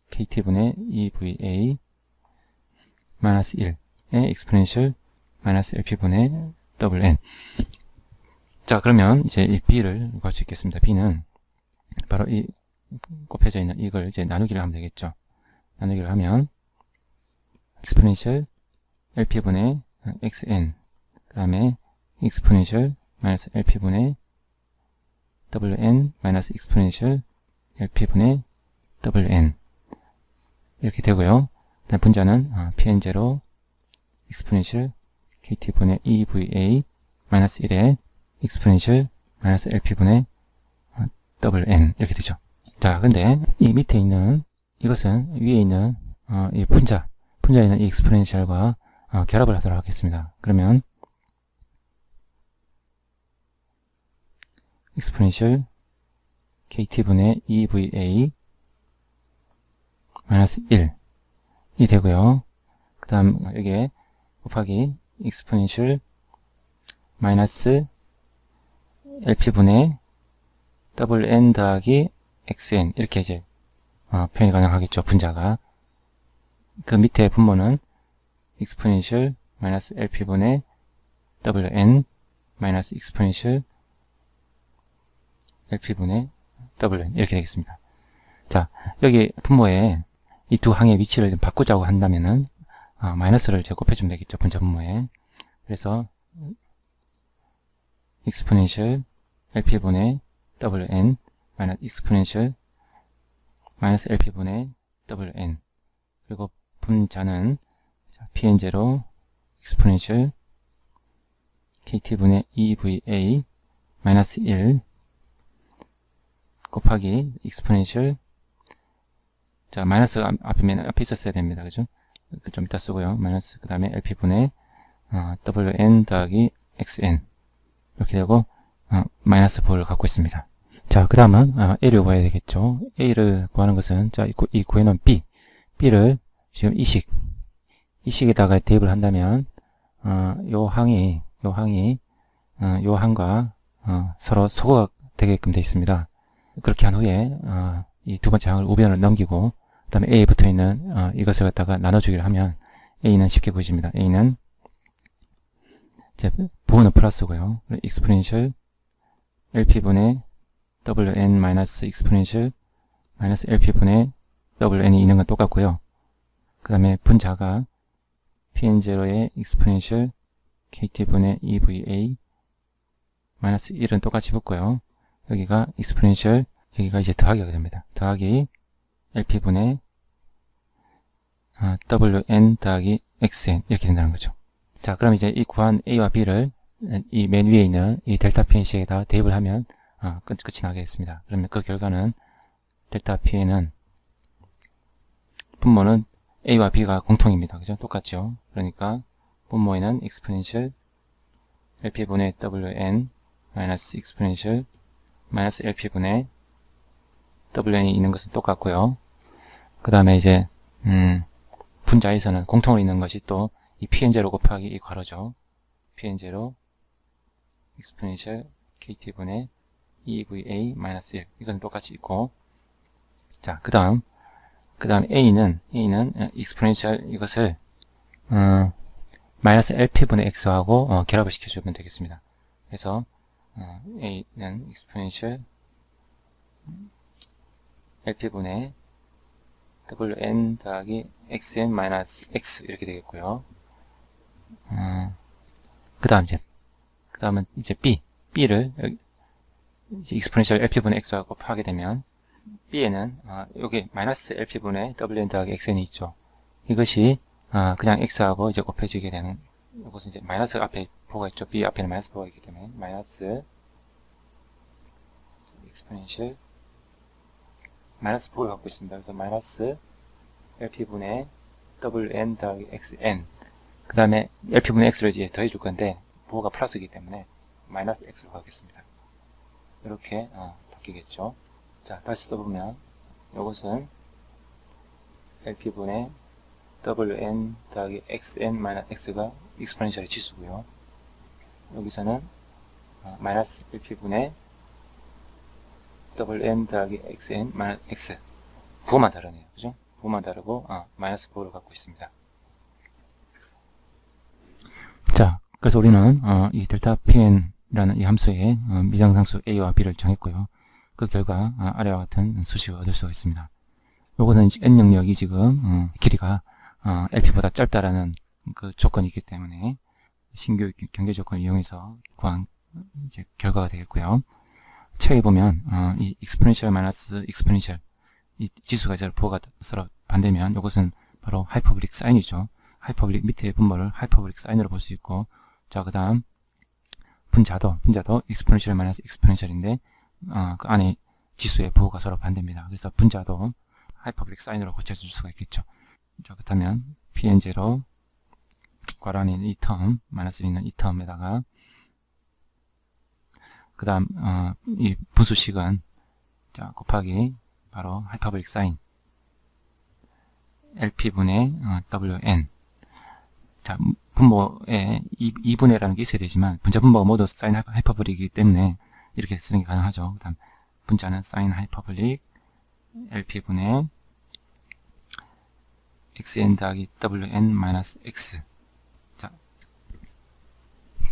KT분의 EVA 마이너스 1의 exponential 마이너스 LP분의 WN. 자, 그러면 이제 이 B를 구할 수 있겠습니다. B는 바로 이 곱해져 있는 이걸 이제 나누기를 하면 되겠죠. 나누기를 하면 exponential LP분의 XN, 그 다음에 exponential 마이너스 LP분의 WN 마이너스 exponential LP분의 WN 이렇게 되고요. 다음 분자는 PN0 exponential KT분의 EVA 마이너스 1의 exponential 마이너스 LP분의 WN 이렇게 되죠. 자, 근데 이 밑에 있는 이것은 위에 있는 이 분자에 있는 이 exponential과 결합을 하도록 하겠습니다. 그러면 exponential KT분의 EVA 마이너스 1이 되고요. 그 다음 여기에 곱하기 exponential 마이너스 LP분의 WN 더하기 XN 이렇게 이제 표현이 가능하겠죠. 분자가. 그 밑에 분모는 exponential 마이너스 LP분의 WN 마이너스 exponential LP분의 WN 이렇게 되겠습니다. 자, 여기 분모에 이 두 항의 위치를 좀 바꾸자고 한다면은 마이너스를 이제 곱해주면 되겠죠. 분자 분모에. 그래서 exponential LP분의 WN 마이너스 exponential 마이너스 LP분의 WN. 그리고 분자는 PN0 exponential KT분의 EVA 마이너스 1 곱하기 exponential 자 마이너스 앞에 있었어야 됩니다. 그죠? 좀 이따 쓰고요. 마이너스 그 다음에 LP분의 WN 더하기 XN 이렇게 되고 마이너스 4를 갖고 있습니다. 자 그 다음은 A를 구해야 되겠죠. A를 구하는 것은 자 이 구해놓은 B를 지금 이 식에다가 대입을 한다면 요 항이 요 항과 서로 소거가 되게끔 되어 있습니다. 그렇게 한 후에 이 두 번째 항을 우변으로 넘기고 그 다음에 A에 붙어있는 이것을 갖다가 나눠주기를 하면 A는 쉽게 구해집니다. A는 이제 부호는 플러스고요. exponential LP분의 WN 마이너스 exponential 마이너스 LP분의 WN이 있는 건 똑같고요. 그 다음에 분자가 PN0의 exponential KT분의 EVA 마이너스 1은 똑같이 붙고요. 여기가 exponential 여기가 이제 더하기가 됩니다. 더하기 LP분의 WN 더하기 XN 이렇게 된다는 거죠. 자 그럼 이제 이 구한 A와 B를 이 맨 위에 있는 이 델타 PNC에다 대입을 하면 끝이 나겠습니다. 그러면 그 결과는 델타 PN은 분모는 A와 B가 공통입니다. 그죠? 똑같죠? 그러니까 분모에는 exponential LP분의 WN 마이너스 exponential 마이너스 LP분의 WN이 있는 것은 똑같고요. 그 다음에 이제 분자에서는 공통으로 있는 것이 또 이 PN0 곱하기 이 괄호죠. PN0 exponential KT분의 EVA 마이너스 1 이건 똑같이 있고 자 그 다음 A는 exponential 이것을 마이너스 LP분의 X하고 결합을 시켜주면 되겠습니다. 그래서 A는 exponential LP분의 WN 더하기 XN 마이너스 X 이렇게 되겠고요. 그 다음은 이제 B를 exponential LP분의 X하고 곱하게 되면 B에는 여기 마이너스 LP분의 WN 더하기 XN이 있죠. 이것이 그냥 X하고 이제 곱해지게 되는 이것은 이제 마이너스 앞에 부호가 있죠. B 앞에는 마이너스 부호가 있기 때문에 마이너스 exponential 마이너스 부호를 갖고 있습니다. 그래서 마이너스 LP분의 WN 더하기 XN 그 다음에 LP분의 X를 이제 더해줄 건데 부호가 플러스이기 때문에 마이너스 X로 가겠습니다. 이렇게 바뀌겠죠. 자 다시 써보면 이것은 LP분의 WN 더하기 XN 마이너스 X가 exponential의 지수고요. 여기서는 마이너스 LP분의 WN 더하기 XN 마이너스 X 부호만 다르네요. 그죠? 부호만 다르고 마이너스 부호를 갖고 있습니다. 자, 그래서 우리는 이 델타 PN이라는 이 함수의 미정상수 A와 B를 정했고요. 그 결과 아래와 같은 수식을 얻을 수가 있습니다. 요것은 N 영역이 지금 길이가 LP보다 짧다라는 그 조건이 있기 때문에 신규 경계 조건을 이용해서 구한 이제 결과가 되겠고요. 책에 보면 이 exponential 마이너스 exponential 이 지수가 이제 부호가 서로 반대면 이것은 바로 하이퍼블릭 사인이죠. 하이퍼블릭 밑에 분모를 하이퍼블릭 사인으로 볼 수 있고 자 그 다음 분자도 exponential 마이너스 exponential인데 그 안에 지수의 부호가 서로 반대입니다. 그래서 분자도 하이퍼블릭 사인으로 고쳐줄 수가 있겠죠. 자 그렇다면 PN0 괄호 안에 있는 이 텀 마이너스 있는 이 텀에다가 그 다음 이 분수식은 자 곱하기 바로 하이퍼블릭 사인 LP분의 WN 자 분모에 2분의라는 게 있어야 되지만 분자 분모가 모두 사인 하이퍼블릭이기 때문에 이렇게 쓰는 게 가능하죠. 그 다음 분자는 사인 하이퍼블릭 LP분의 XN 더하기 WN 마이너스 X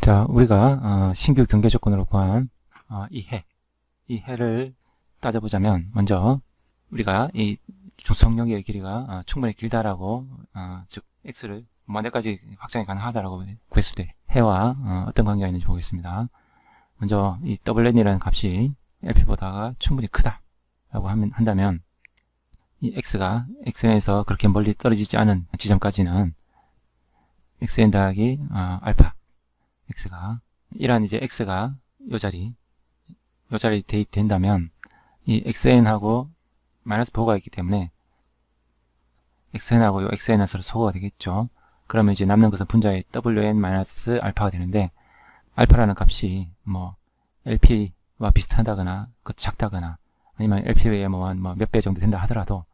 자 우리가 신규 경계 조건으로 구한 이 해를 따져보자면 먼저 우리가 이 중성역의 길이가 충분히 길다라고 즉 x를 뭐 언제까지 확장이 가능하다라고 구했을 때 해와 어떤 관계가 있는지 보겠습니다. 먼저 이 WN이라는 값이 LP보다 충분히 크다라고 한다면 이 x가 xn에서 그렇게 멀리 떨어지지 않은 지점까지는 xn 더하기 알파 x가 이러한 이제 x가 요 자리 대입된다면 이 xn하고 마이너스 보호가 있기 때문에 xn하고 요 xn은 서로 소거가 되겠죠. 그러면 이제 남는 것은 분자의 wn 마이너스 알파가 되는데, 알파라는 값이 뭐 LP와 비슷하다거나 작다거나 아니면 LP의 뭐 몇 배 정도 된다 하더라도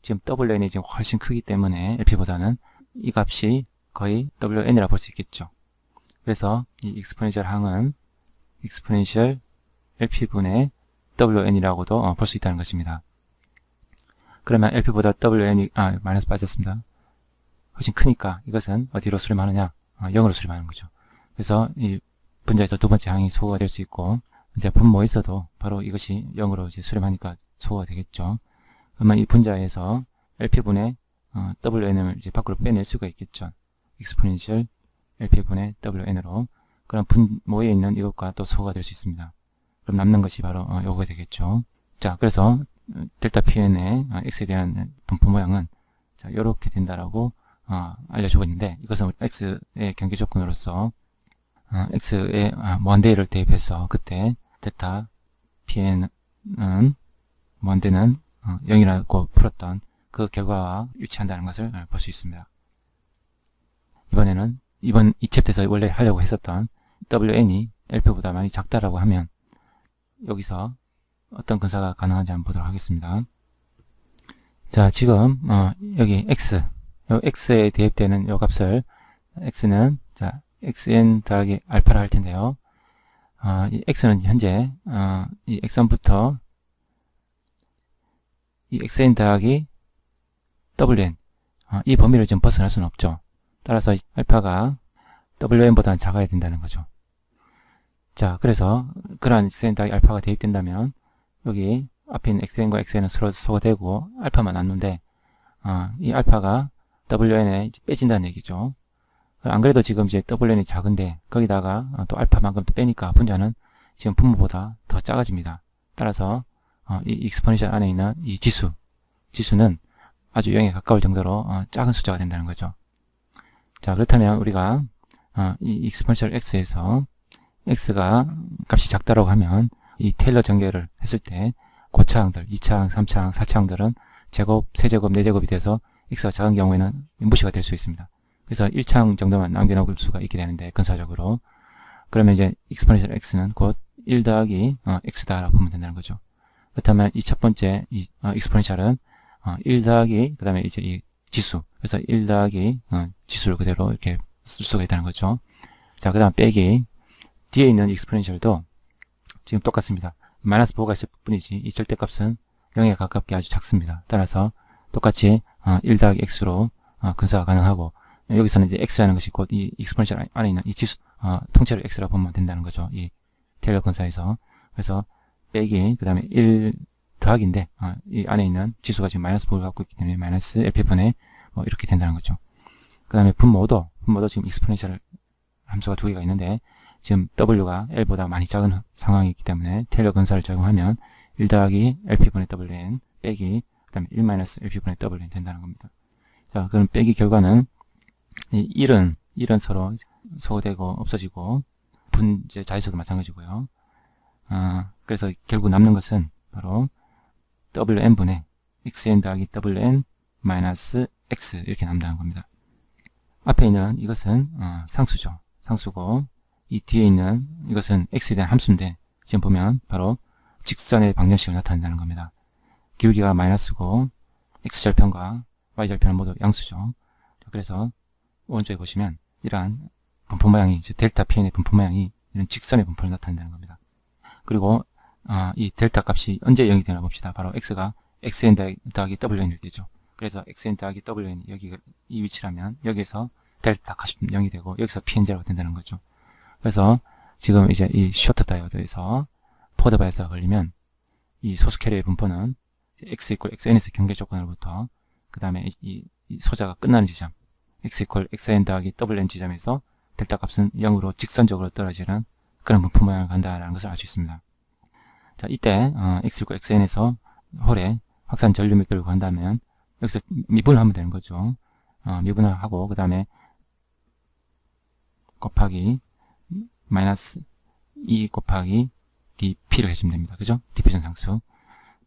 지금 WN이 지금 훨씬 크기 때문에 LP보다는 이 값이 거의 WN이라 볼 수 있겠죠. 그래서 이 익스포넨셜 항은 익스포넨셜 LP분의 WN이라고도 볼 수 있다는 것입니다. 그러면 LP보다 WN이 마이너스 빠졌습니다. 훨씬 크니까 이것은 어디로 수렴하느냐? 0으로 수렴하는 거죠. 그래서 이 분자에서 두 번째 항이 소거가 될 수 있고, 이제 분모에서도 바로 이것이 0으로 이제 수렴하니까 소거가 되겠죠. 그러면 이 분자에서 LP분의 WN을 이제 밖으로 빼낼 수가 있겠죠. 익스포넨셜 LP분의 WN으로. 그럼 분모에 있는 이것과 또 소거가 될 수 있습니다. 그럼 남는 것이 바로 요거가 되겠죠. 자, 그래서 델타 Pn의 x에 대한 분포 모양은 자, 요렇게 된다라고 알려주고 있는데, 이것은 x의 경계 조건으로서 x의 무한대를 대입해서 그때 델타 Pn은 무한대는 0이라고 풀었던 그 결과와 일치한다는 것을 볼 수 있습니다. 이번에는 이번 이 챕터에서 원래 하려고 했었던 WN이 LP보다 많이 작다라고 하면 여기서 어떤 근사가 가능한지 한번 보도록 하겠습니다. 자, 지금 여기 x, 요 x에 대입되는 요 값을 x는 자 xn 더하기 알파라 할 텐데요. 이 x는 현재 이 x1부터 이 xn 더하기 wn 이 범위를 좀 벗어날 수는 없죠. 따라서 알파가 wn보다는 작아야 된다는 거죠. 자, 그래서 그러한 xn 더하기 알파가 대입된다면 여기 앞에 있는 xn과 xn은 서로 소거되고 알파만 남는데 이 알파가 wn에 빼진다는 얘기죠. 안 그래도 지금 이제 wn이 작은데 거기다가 또 알파만큼 또 빼니까 분자는 지금 분모보다 더 작아집니다. 따라서 이 익스포넨셜 안에 있는 이 지수는 아주 0에 가까울 정도로 작은 숫자가 된다는 거죠. 자, 그렇다면 우리가 이 익스포넨셜 x에서 x가 값이 작다라고 하면 이 테일러 전개를 했을 때 고차항들, 2차항, 3차항, 4차항들은 제곱, 세제곱, 4제곱이 돼서 x가 작은 경우에는 무시가 될 수 있습니다. 그래서 1차항 정도만 남겨놓을 수가 있게 되는데, 근사적으로. 그러면 이제 익스포넨셜 x는 곧 1 더하기 x다라고 보면 된다는 거죠. 그렇다면 이 첫 번째 이 익스포넨셜은 1 더하기 그 다음에 이제 이 지수, 그래서 1 더하기 지수를 그대로 이렇게 쓸 수가 있다는 거죠. 자, 그 다음 빼기 뒤에 있는 익스포넨셜도 지금 똑같습니다. 마이너스 보호가 있을 뿐이지 이 절대값은 0에 가깝게 아주 작습니다. 따라서 똑같이 1 더하기 x로 근사가 가능하고, 여기서는 이제 x라는 것이 곧 이 익스포넨셜 안에 있는 이 지수 통째로 x라고 보면 된다는 거죠. 이 테일러 근사에서. 그래서 빼기 그 다음에 1 더하기인데 이 안에 있는 지수가 지금 마이너스 보호를 갖고 있기 때문에 마이너스 LP분의 이렇게 된다는 거죠. 그 다음에 분모도 지금 익스포넨셜 함수가 두 개가 있는데 지금 w가 l보다 많이 작은 상황이기 때문에 테일러 근사를 적용하면 1 더하기 LP분의 wn 빼기 그 다음에 1 마이너스 LP분의 wn 된다는 겁니다. 자, 그럼 빼기 결과는 이 1은 서로 소거되고 없어지고 분제 자에서도 마찬가지고요. 그래서 결국 남는 것은 바로 wn분의 xn 더하기 wn 마이너스 x 이렇게 남는다는 겁니다. 앞에 있는 이것은 상수죠. 상수고 이 뒤에 있는 이것은 x에 대한 함수인데 지금 보면 바로 직선의 방정식을 나타낸다는 겁니다. 기울기가 마이너스고 x절편과 y절편은 모두 양수죠. 그래서 오른쪽에 보시면 이러한 분포 모양이 이제 델타 Pn의 분포 모양이 이런 직선의 분포를 나타낸다는 겁니다. 그리고 이 델타 값이 언제 0이 되나 봅시다. 바로 x가 xn 더하기 wn일 때죠. 그래서 xn 더하기 wn이 여기 이 위치라면 여기에서 델타 값이 0이 되고 여기서 pn제로가 된다는 거죠. 그래서 지금 이제 이 쇼트 다이오드에서 포드 바이어스가 걸리면 이 소수 캐리어의 분포는 x = xn에서 경계 조건으로부터 그 다음에 이 소자가 끝나는 지점 x 이퀄 xn 더하기 WN 지점에서 델타 값은 0으로 직선적으로 떨어지는 그런 분포 모양을 간다라는 것을 알 수 있습니다. 자, 이때 x 이퀄 xn에서 홀의 확산 전류 밀도를 구한다면 여기서 미분을 하면 되는 거죠. 미분을 하고 그 다음에 곱하기 마이너스 2 곱하기 dp를 해주면 됩니다. 그죠? 디퓨전 상수.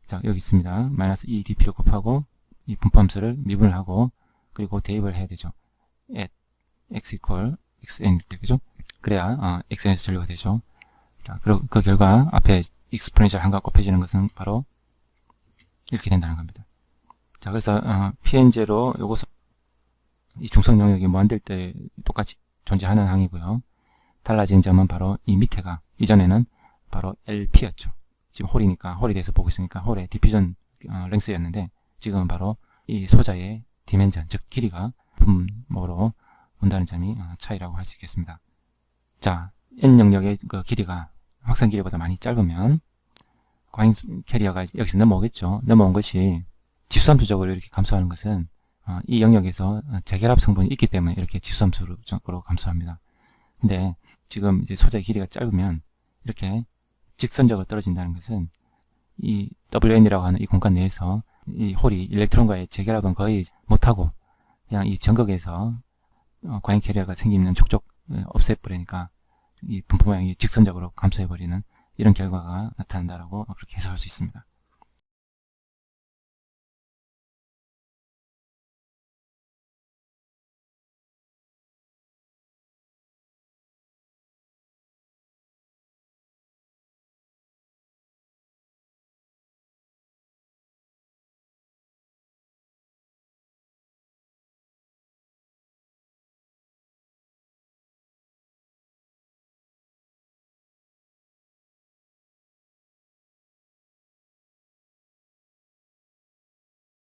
자, 여기 있습니다. 마이너스 2 dp를 곱하고 이 분포함수를 미분을 하고 그리고 대입을 해야 되죠. at x 이퀄 xn일 때, 그죠? 그래야 xn에서 전류가 되죠. 자, 그리고 그 결과 앞에 익스포넨셜 한과 곱해지는 것은 바로 이렇게 된다는 겁니다. 자, 그래서 pn제로 요것은 이 중성 영역이 무한될 때 똑같이 존재하는 항이고요. 달라진 점은 바로 이 밑에가 이전에는 바로 LP였죠. 지금 홀이니까 홀에 대해서 보고 있으니까 홀의 디퓨전 랭스였는데 지금은 바로 이 소자의 디멘전, 즉 길이가 분모로 온다는 점이 차이라고 할 수 있겠습니다. 자, N 영역의 그 길이가 확산 길이보다 많이 짧으면 과잉 캐리어가 여기서 넘어오겠죠. 넘어온 것이 지수함수적으로 이렇게 감소하는 것은 이 영역에서 재결합 성분이 있기 때문에 이렇게 지수함수로 감소합니다. 근데 지금 이제 소자의 길이가 짧으면 이렇게 직선적으로 떨어진다는 것은 이 WN이라고 하는 이 공간 내에서 이 홀이 일렉트론과의 재결합은 거의 못하고 그냥 이 전극에서 과잉 캐리어가 생기는 족족 없애버리니까 이 분포 모양이 직선적으로 감소해버리는 이런 결과가 나타난다라고 그렇게 해석할 수 있습니다.